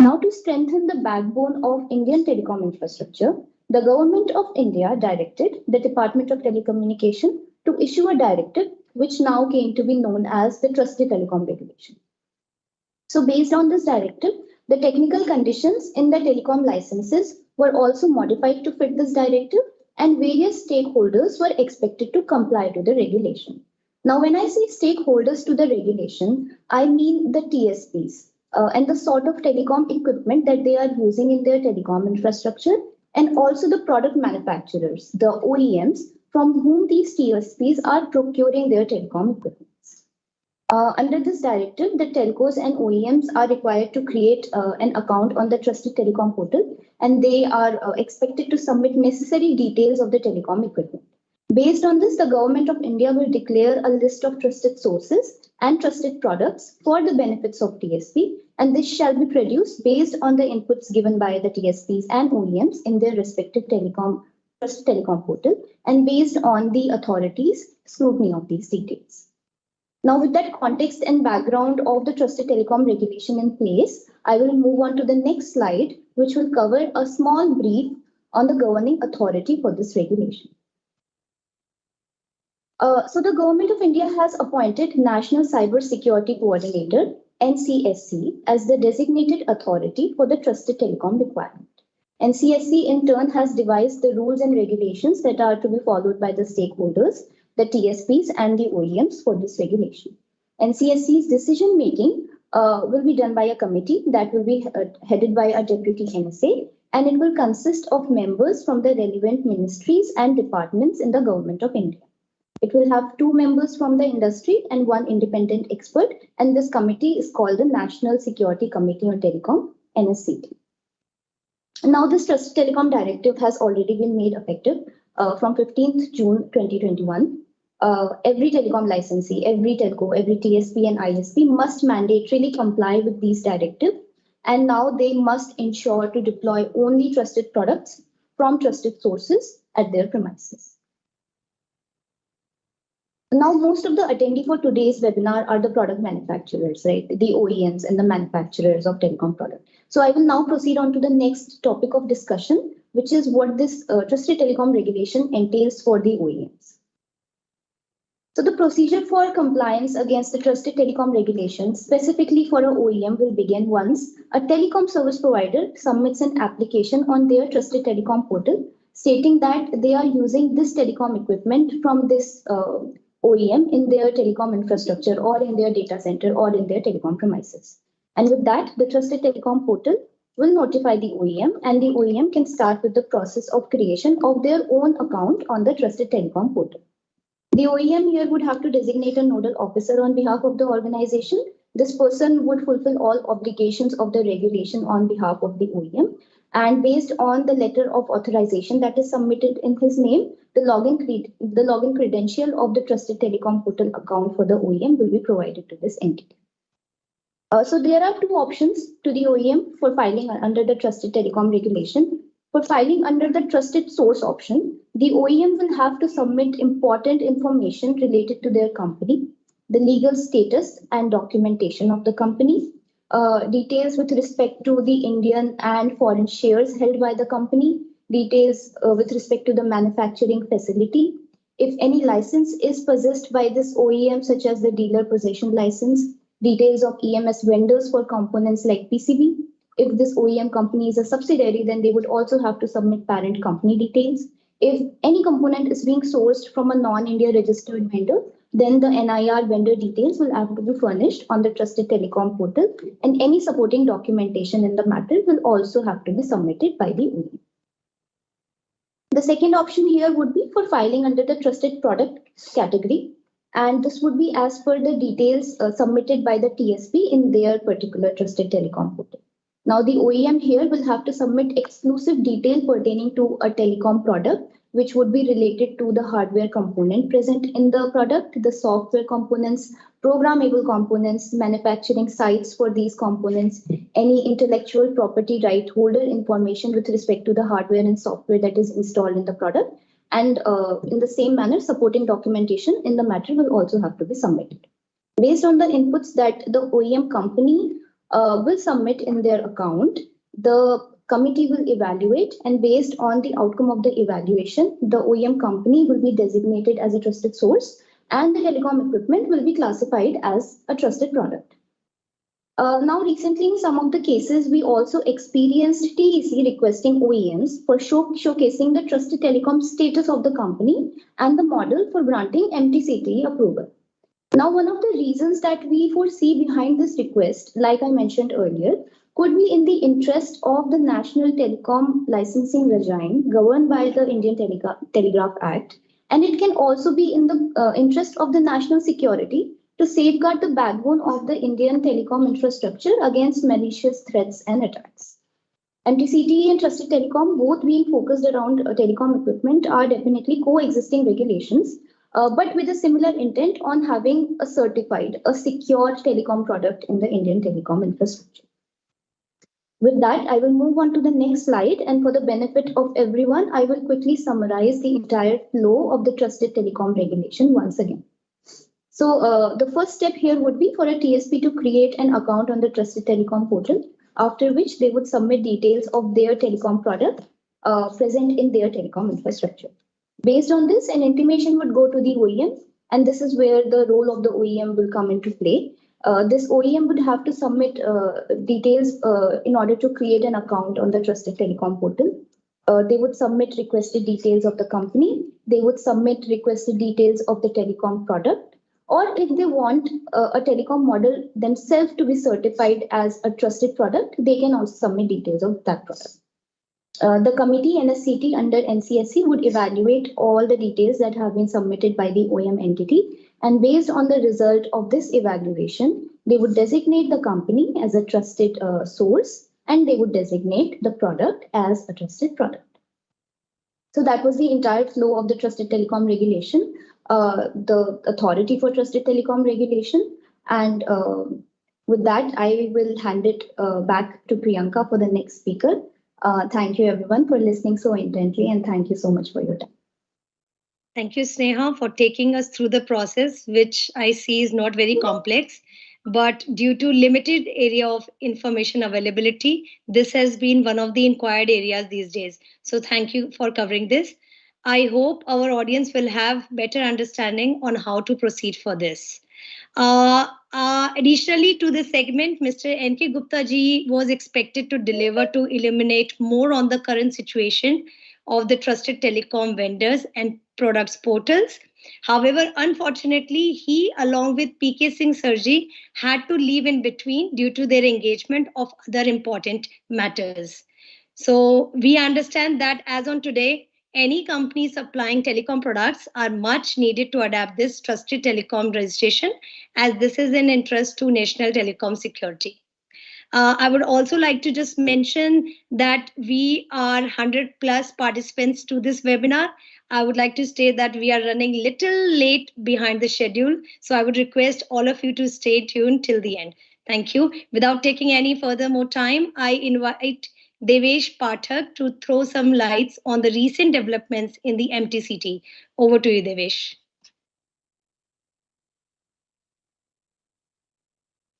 Now, to strengthen the backbone of Indian telecom infrastructure, the Government of India directed the Department of Telecommunication to issue a directive which now came to be known as the Trusted Telecom Regulation. So based on this directive, the technical conditions in the telecom licenses were also modified to fit this directive, and various stakeholders were expected to comply to the regulation. Now, when I say stakeholders to the regulation, I mean the TSPs and the sort of telecom equipment that they are using in their telecom infrastructure, and also the product manufacturers, the OEMs, from whom these TSPs are procuring their telecom equipment. Under this directive, the telcos and OEMs are required to create an account on the Trusted Telecom portal, and they are expected to submit necessary details of the telecom equipment. Based on this, the Government of India will declare a list of trusted sources and trusted products for the benefits of TSP, and this shall be produced based on the inputs given by the TSPs and OEMs in their respective Trusted Telecom portal and based on the authorities' scrutiny of these details. Now, with that context and background of the Trusted Telecom regulation in place, I will move on to the next slide, which will cover a small brief on the governing authority for this regulation. So the Government of India has appointed National Cyber Security Coordinator, NCSC, as the designated authority for the Trusted Telecom requirement. NCSC in turn has devised the rules and regulations that are to be followed by the stakeholders, the TSPs and the OEMs for this regulation. NCSC's decision making will be done by a committee that will be headed by a deputy NSA, and it will consist of members from the relevant ministries and departments in the Government of India. It will have 2 members from the industry and 1 independent expert, and this committee is called the National Security Committee on Telecom, NSCT. Now, this Trusted Telecom Directive has already been made effective from 15th June 2021. Every telecom licensee, every telco, every TSP and ISP must mandatorily comply with these directives, and now they must ensure to deploy only trusted products from trusted sources at their premises. Now, most of the attendees for today's webinar are the product manufacturers, right? The OEMs and the manufacturers of telecom products. So I will now proceed on to the next topic of discussion, which is what this Trusted Telecom regulation entails for the OEMs. So the procedure for compliance against the Trusted Telecom regulation, specifically for an OEM, will begin once a telecom service provider submits an application on their Trusted Telecom portal, stating that they are using this telecom equipment from this OEM in their telecom infrastructure or in their data center or in their telecom premises. And with that, the Trusted Telecom portal will notify the OEM, and the OEM can start with the process of creation of their own account on the Trusted Telecom portal. The OEM here would have to designate a nodal officer on behalf of the organization. This person would fulfill all obligations of the regulation on behalf of the OEM. And based on the letter of authorization that is submitted in his name, the login credential of the Trusted Telecom portal account for the OEM will be provided to this entity. So there are 2 options to the OEM for filing under the Trusted Telecom regulation. For filing under the trusted source option, the OEM will have to submit important information related to their company, the legal status and documentation of the company, details with respect to the Indian and foreign shares held by the company, details with respect to the manufacturing facility. If any license is possessed by this OEM, such as the dealer possession license, details of EMS vendors for components like PCB. If this OEM company is a subsidiary, then they would also have to submit parent company details. If any component is being sourced from a non-India registered vendor, then the NIR vendor details will have to be furnished on the Trusted Telecom portal, and any supporting documentation in the matter will also have to be submitted by the OEM. The second option here would be for filing under the trusted product category, and this would be as per the details submitted by the TSP in their particular Trusted Telecom portal. Now, the OEM here will have to submit exclusive detail pertaining to a telecom product, which would be related to the hardware component present in the product, the software components, programmable components, manufacturing sites for these components, any intellectual property right holder information with respect to the hardware and software that is installed in the product. And in the same manner, supporting documentation in the matter will also have to be submitted. Based on the inputs that the OEM company will submit in their account, the committee will evaluate, and based on the outcome of the evaluation, the OEM company will be designated as a trusted source, and the telecom equipment will be classified as a trusted product. Now, recently, in some of the cases, we also experienced TEC requesting OEMs for showcasing the Trusted Telecom status of the company and the model for granting MTCTE approval. Now, one of the reasons that we foresee behind this request, like I mentioned earlier, could be in the interest of the National Telecom Licensing Regime governed by the Indian Telegraph Act, and it can also be in the interest of the national security to safeguard the backbone of the Indian telecom infrastructure against malicious threats and attacks. MTCTE and Trusted Telecom, both being focused around telecom equipment, are definitely co-existing regulations, but with a similar intent on having a certified, a secure telecom product in the Indian telecom infrastructure. With that, I will move on to the next slide, and for the benefit of everyone, I will quickly summarize the entire flow of the Trusted Telecom Regulation once again. So the first step here would be for a TSP to create an account on the Trusted Telecom portal, after which they would submit details of their telecom product present in their telecom infrastructure. Based on this, an intimation would go to the OEM, and this is where the role of the OEM will come into play. This OEM would have to submit details in order to create an account on the Trusted Telecom portal. They would submit requested details of the company. They would submit requested details of the telecom product. Or if they want a telecom model themselves to be certified as a trusted product, they can also submit details of that product. The committee NSCT under NCSC would evaluate all the details that have been submitted by the OEM entity, and based on the result of this evaluation, they would designate the company as a trusted source, and they would designate the product as a trusted product. So that was the entire flow of the Trusted Telecom Regulation, the Authority for Trusted Telecom Regulation. And with that, I will hand it back to Priyanka for the next speaker. Thank you everyone for listening so intently, and thank you so much for your time. Thank you, Sneha, for taking us through the process, which I see is not very complex, but due to limited area of information availability, this has been one of the inquired areas these days. So thank you for covering this. I hope our audience will have better understanding on how to proceed for this. Additionally to this segment, Mr. N.K Gupta ji was expected to deliver to illuminate more on the current situation of the trusted telecom vendors and products portals. However, unfortunately, he along with P.K Singh Sirji had to leave in between due to their engagement of other important matters. So we understand that as on today, any company supplying telecom products are much needed to adapt this trusted telecom registration, as this is in interest to national telecom security. I would also like to just mention that we are 100 plus participants to this webinar. I would like to state that we are running little late behind the schedule. So I would request all of you to stay tuned till the end. Thank you. Without taking any further more time, I invite Devesh Pathak to throw some lights on the recent developments in the MTCT. Over to you, Devesh.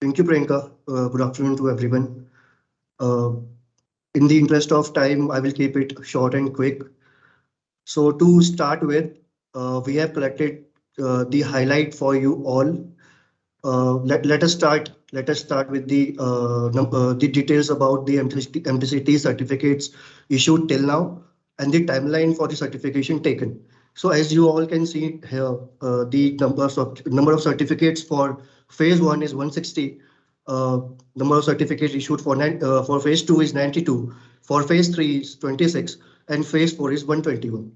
Thank you, Priyanka. Good afternoon to everyone. In the interest of time, I will keep it short and quick. So to start with, we have collected the highlight for you all. Let us start with the details about the MTCT certificates issued till now and the timeline for the certification taken. So as you all can see here, the number of certificates for phase 1 is 160. Number of certificates issued for phase 2 is 92. For phase 3 is 26, and phase 4 is 121.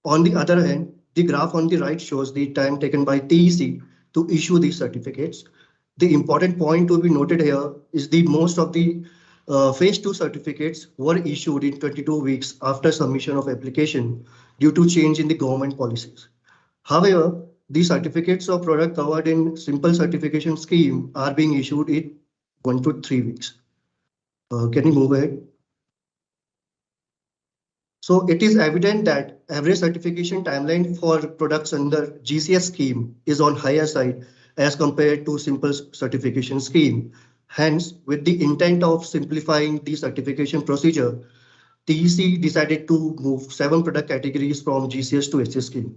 On the other hand, the graph on the right shows the time taken by TEC to issue these certificates. The important point to be noted here is the most of the phase 2 certificates were issued in 22 weeks after submission of application due to change in the government policies. However, the certificates of product covered in simple certification scheme are being issued in 1 to 3 weeks. Can you move ahead? So it is evident that average certification timeline for products under GCS scheme is on higher side as compared to simple certification scheme. Hence, with the intent of simplifying the certification procedure, TEC decided to move 7 product categories from GCS to SS scheme.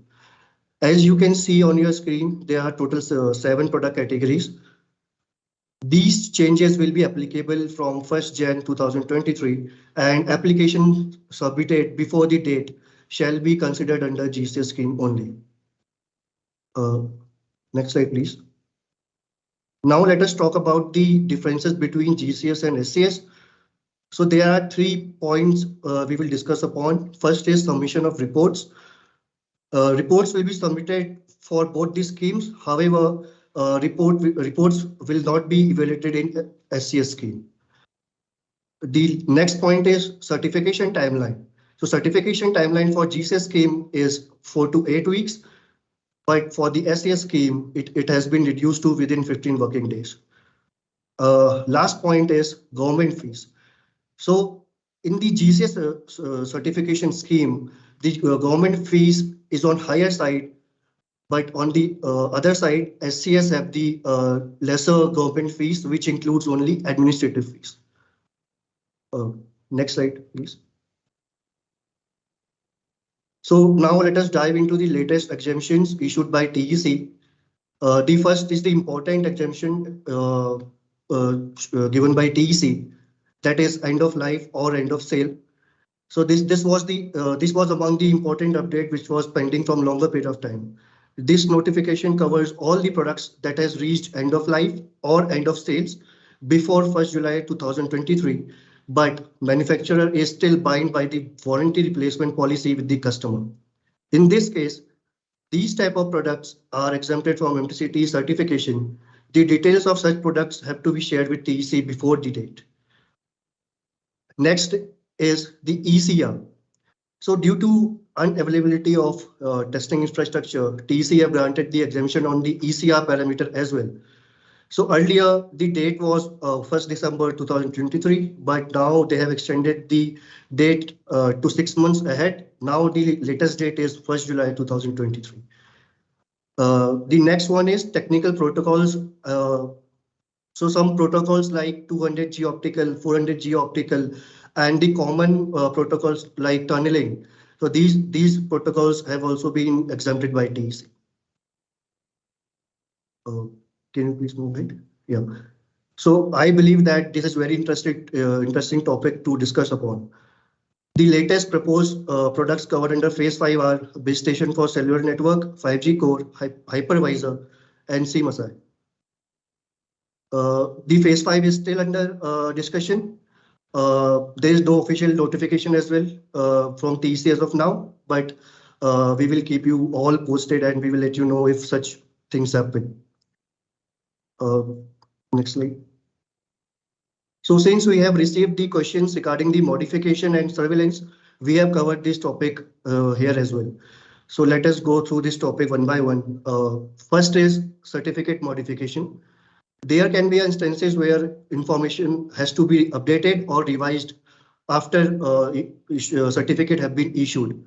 As you can see on your screen, there are total 7 product categories. These changes will be applicable from 1st Jan 2023, and application submitted before the date shall be considered under GCS scheme only. Next slide, please. Now let us talk about the differences between GCS and SCS. So there are 3 points we will discuss upon. First is submission of reports. Reports will be submitted for both the schemes. However, reports will not be evaluated in SCS scheme. The next point is certification timeline. So certification timeline for GCS scheme is 4 to 8 weeks, but for the SES scheme, it has been reduced to within 15 working days. Last point is government fees. So in the GCS certification scheme, the government fees is on higher side, but on the other side, SCS have the lesser government fees, which includes only administrative fees. Next slide, please. So now let us dive into the latest exemptions issued by TEC. The first is the important exemption given by TEC, that is end of life or end of sale. So this was among the important update which was pending from longer period of time. This notification covers all the products that has reached end of life or end of sales before 1st July 2023, but manufacturer is still bound by the warranty replacement policy with the customer. In this case, these type of products are exempted from MTCTE certification. The details of such products have to be shared with TEC before the date. Next is the ECR. So due to unavailability of testing infrastructure, TEC have granted the exemption on the ECR parameter as well. So earlier the date was 1st December 2023, but now they have extended the date to 6 months ahead. Now the latest date is 1st July 2023. The next one is technical protocols. So some protocols like 200G optical, 400G optical, and the common protocols like tunneling. So these protocols have also been exempted by TEC. Can you please move it? Yeah. So I believe that this is very interesting topic to discuss upon. The latest proposed products covered under Phase 5 are base station for cellular network, 5G core, hypervisor, and CMSI. The Phase 5 is still under discussion. There is no official notification as well from TEC as of now, but we will keep you all posted and we will let you know if such things happen. Next slide. So since we have received the questions regarding the modification and surveillance, we have covered this topic here as well. So let us go through this topic one by one. First is certificate modification. There can be instances where information has to be updated or revised after certificate have been issued.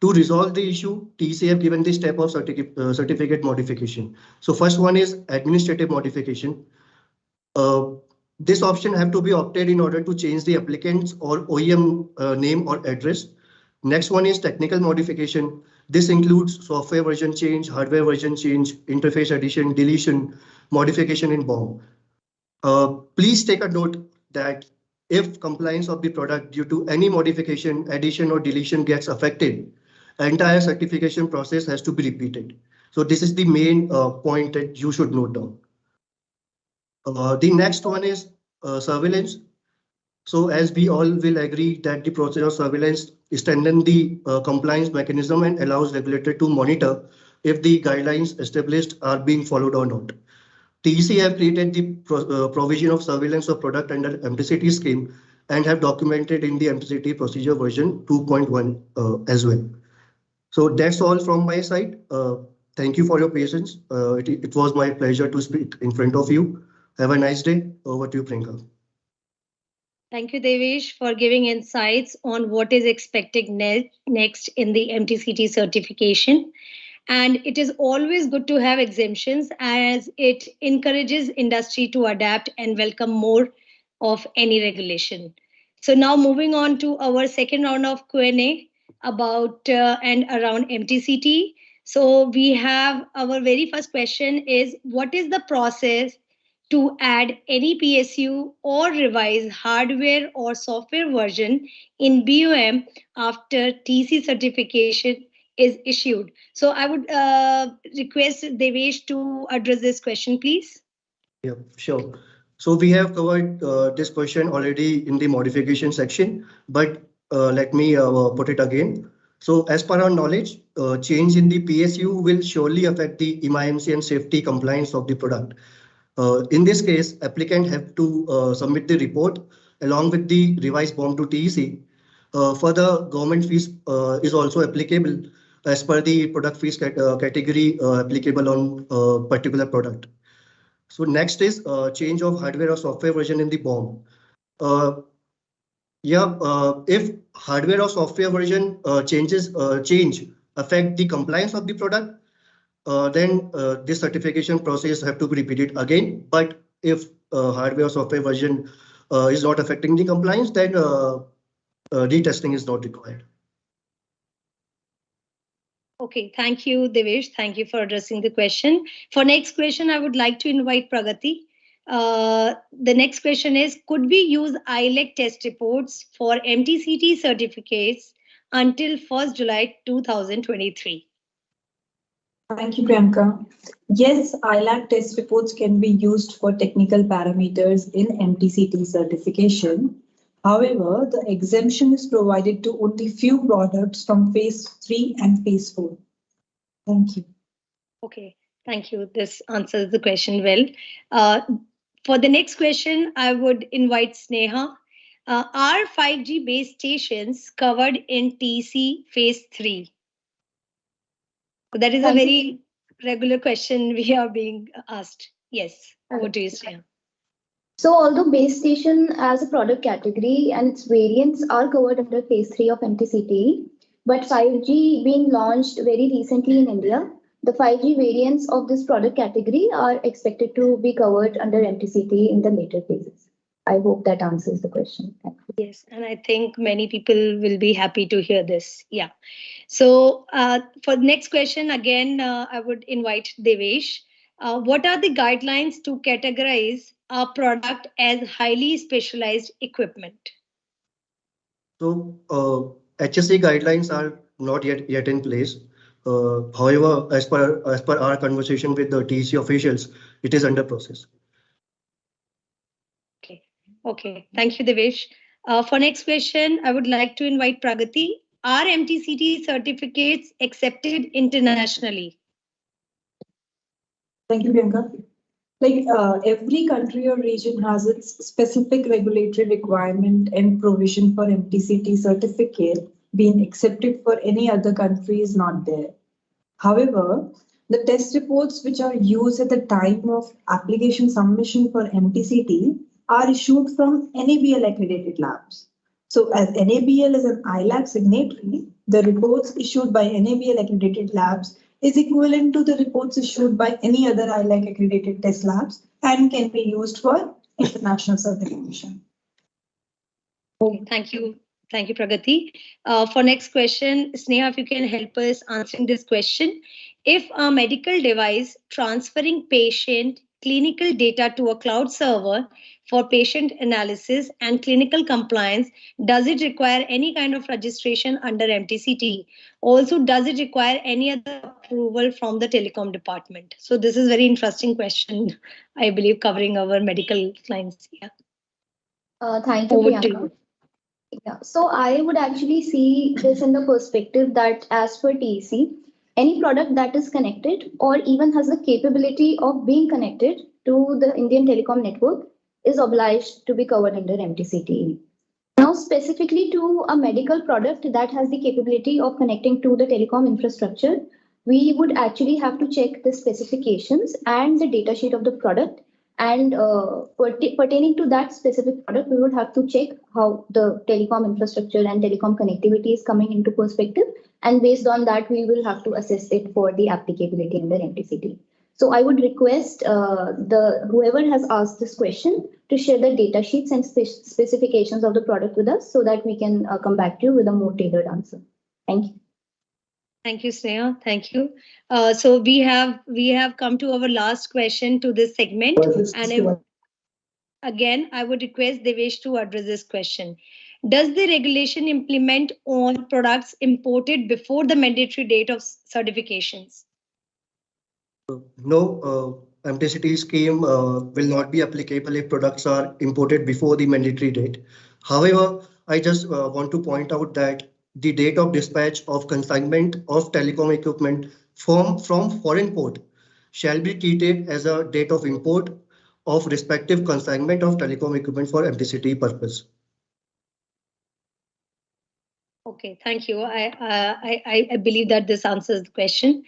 To resolve the issue, TEC have given this type of certificate modification. So first one is administrative modification. This option have to be opted in order to change the applicant's or OEM name or address. Next one is technical modification. This includes software version change, hardware version change, interface addition, deletion, modification in BOM. Please take a note that if compliance of the product due to any modification, addition or deletion gets affected, entire certification process has to be repeated. So this is the main point that you should note down. The next one is surveillance. So as we all will agree that the process of surveillance strengthens the compliance mechanism and allows regulator to monitor if the guidelines established are being followed or not. TEC have created the provision of surveillance of product under MTCT scheme and have documented in the MTCT procedure version 2.1 as well. So that's all from my side. Thank you for your patience. It was my pleasure to speak in front of you. Have a nice day. Over to you, Priyanka. Thank you, Devesh, for giving insights on what is expected next in the MTCT certification. And it is always good to have exemptions as it encourages industry to adapt and welcome more of any regulation. So now moving on to our second round of Q&A about and around MTCT. So we have our very first question is, what is the process to add any PSU or revise hardware or software version in BOM after TC certification is issued? So I would request Devesh to address this question, please. Yeah, sure. So we have covered this question already in the modification section, but let me put it again. So as per our knowledge, change in the PSU will surely affect the IMC and safety compliance of the product. In this case, applicant have to submit the report along with the revised BOM to TEC. Further, government fees is also applicable as per the product fees category applicable on particular product. So next is change of hardware or software version in the BOM. If hardware or software version change affect the compliance of the product, then this certification process have to be repeated again. But if hardware or software version is not affecting the compliance, then retesting is not required. Okay, thank you, Devesh. Thank you for addressing the question. For next question, I would like to invite Pragati. The next question is, could we use ILEC test reports for MTCT certificates until 1st July 2023? Thank you, Priyanka. Yes, ILAC test reports can be used for technical parameters in MTCT certification. However, the exemption is provided to only few products from phase 3 and phase 4. Thank you. Okay, thank you. This answers the question well. For the next question, I would invite Sneha. Are 5G base stations covered in TC phase 3? So that is a very regular question we are being asked. Yes, over to you, Sneha. So although base station as a product category and its variants are covered under phase 3 of MTCTE, but 5G being launched very recently in India, the 5G variants of this product category are expected to be covered under MTCTE in the later phases. I hope that answers the question. Yes, and I think many people will be happy to hear this. Yeah. So for the next question, again, I would invite Devesh. What are the guidelines to categorize a product as highly specialized equipment? So HSE guidelines are not yet in place. However, as per our conversation with the TEC officials, it is under process. Okay. Thank you, Devesh. For next question, I would like to invite Pragati. Are MTCT certificates accepted internationally? Thank you, Priyanka. Every country or region has its specific regulatory requirement and provision for MTCT certificate being accepted for any other country is not there. However, the test reports which are used at the time of application submission for MTCT are issued from NABL accredited labs. So as NABL is an ILAC signatory, the reports issued by NABL accredited labs is equivalent to the reports issued by any other ILAC accredited test labs and can be used for international certification. Okay, thank you. Thank you, Pragati. For next question, Sneha, if you can help us answering this question. If a medical device transferring patient clinical data to a cloud server for patient analysis and clinical compliance, does it require any kind of registration under MTCT? Also, does it require any other approval from the telecom department? So this is very interesting question, I believe, covering our medical clients. Yeah. Thank you, Priyanka. Yeah, so I would actually see this in the perspective that as per TEC, any product that is connected or even has the capability of being connected to the Indian telecom network is obliged to be covered under MTCTE. Now, specifically to a medical product that has the capability of connecting to the telecom infrastructure, we would actually have to check the specifications and the datasheet of the product. And pertaining to that specific product, we would have to check how the telecom infrastructure and telecom connectivity is coming into perspective. And based on that, we will have to assess it for the applicability under MTCT. So I would request whoever has asked this question to share the data sheets and specifications of the product with us so that we can come back to you with a more tailored answer. Thank you. Thank you, Sneha. Thank you. So we have come to our last question to this segment. And I would request Devesh to address this question. Does the regulation implement on products imported before the mandatory date of certifications? No, MTCT scheme will not be applicable if products are imported before the mandatory date. However, I just want to point out that the date of dispatch of consignment of telecom equipment from foreign port shall be treated as a date of import of respective consignment of telecom equipment for MTCTE purpose. Okay, thank you. I believe that this answers the question.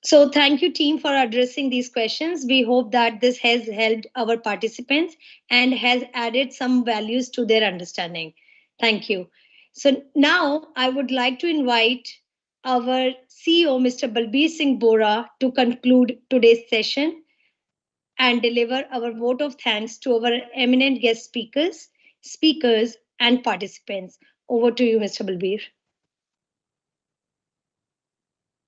So thank you, team, for addressing these questions. We hope that this has helped our participants and has added some values to their understanding. Thank you. So now I would like to invite our CEO, Mr. Balbir Singh Bora, to conclude today's session and deliver our vote of thanks to our eminent guest speakers and participants. Over to you, Mr. Balbir.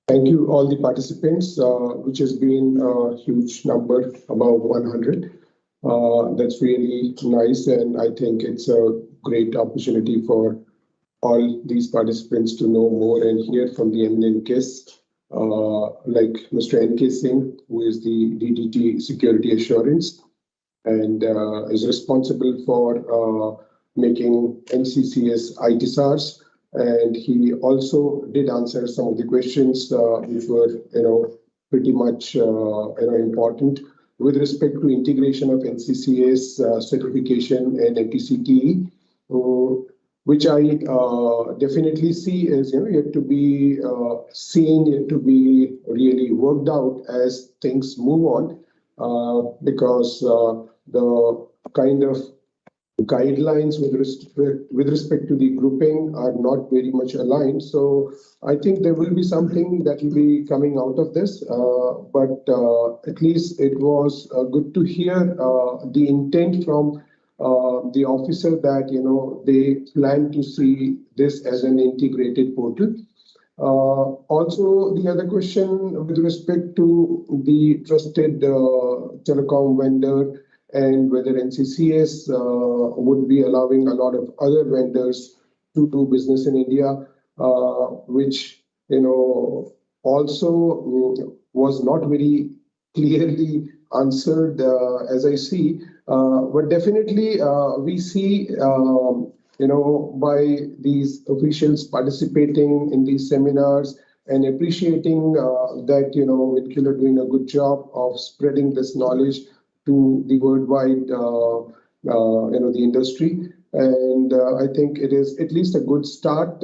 Thank you, all the participants, which has been a huge number, about 100. That's really nice, and I think it's a great opportunity for all these participants to know more and hear from the eminent guests, like Mr. N.K Singh, who is the DDG-Security Assurance and is responsible for making NCCS IT SARS. And he also did answer some of the questions which were, pretty much, important with respect to integration of NCCS certification and MTCTE, which I definitely see as yet to be seen, yet to be really worked out as things move on, because the kind of guidelines with respect to the grouping are not very much aligned. So I think there will be something that will be coming out of this, but at least it was good to hear the intent from the officer that they plan to see this as an integrated portal. Also, the other question with respect to the trusted telecom vendor and whether NCCS would be allowing a lot of other vendors to do business in India, which also was not very clearly answered as I see. But definitely we see, by these officials participating in these seminars and appreciating that, Vincular doing a good job of spreading this knowledge to the worldwide, the industry. And I think it is at least a good start.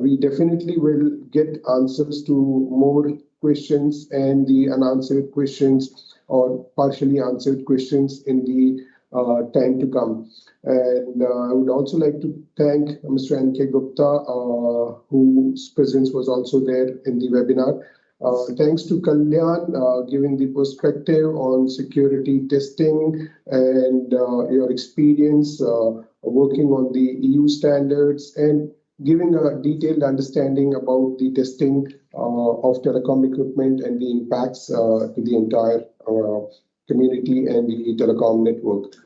We definitely will get answers to more questions and the unanswered questions or partially answered questions in the time to come. And I would also like to thank Mr. N.K Gupta, whose presence was also there in the webinar. Thanks to Kalyan, giving the perspective on security testing and your experience working on the EU standards and giving a detailed understanding about the testing of telecom equipment and the impacts to the entire community and the telecom network.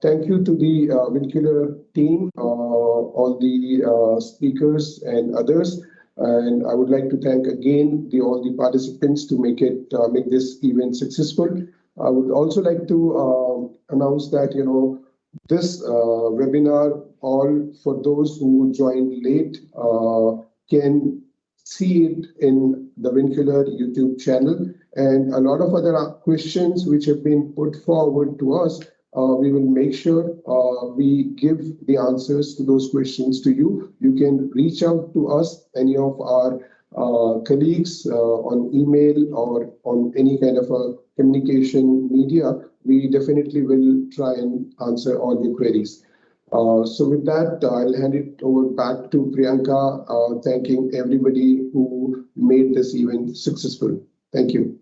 Thank you to the Vincular team, all the speakers and others. And I would like to thank again all the participants to make this event successful. I would also like to announce that this webinar, all for those who joined late, can see it in the Vincular YouTube channel, and a lot of other questions which have been put forward to us. We will make sure we give the answers to those questions to you. You can reach out to us, any of our colleagues on email or on any kind of a communication media. We definitely will try and answer all your queries. So with that, I'll hand it over back to Priyanka, thanking everybody who made this event successful. Thank you.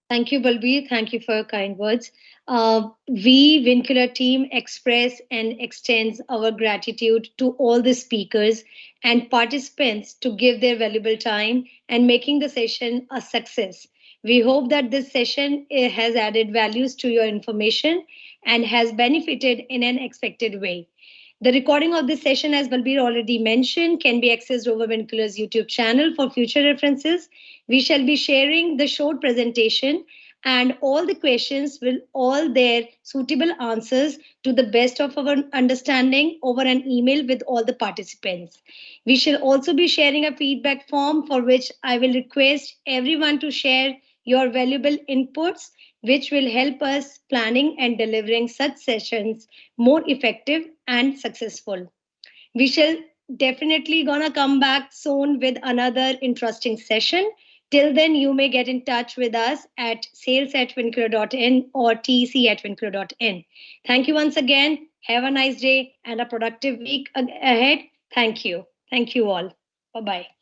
Thank you, Balbir. Thank you for your kind words. We, Vincular team, express and extends our gratitude to all the speakers and participants to give their valuable time and making the session a success. We hope that this session has added values to your information and has benefited in an expected way. The recording of this session, as Balbir already mentioned, can be accessed over Vincular's YouTube channel for future references. We shall be sharing the short presentation and all the questions with all their suitable answers to the best of our understanding over an email with all the participants. We shall also be sharing a feedback form for which I will request everyone to share your valuable inputs, which will help us planning and delivering such sessions more effective and successful. We shall definitely gonna come back soon with another interesting session. Till then, you may get in touch with us at sales@vincular.in or tc@vincular.in. Thank you once again. Have a nice day and a productive week ahead. Thank you. Thank you all. Bye-bye.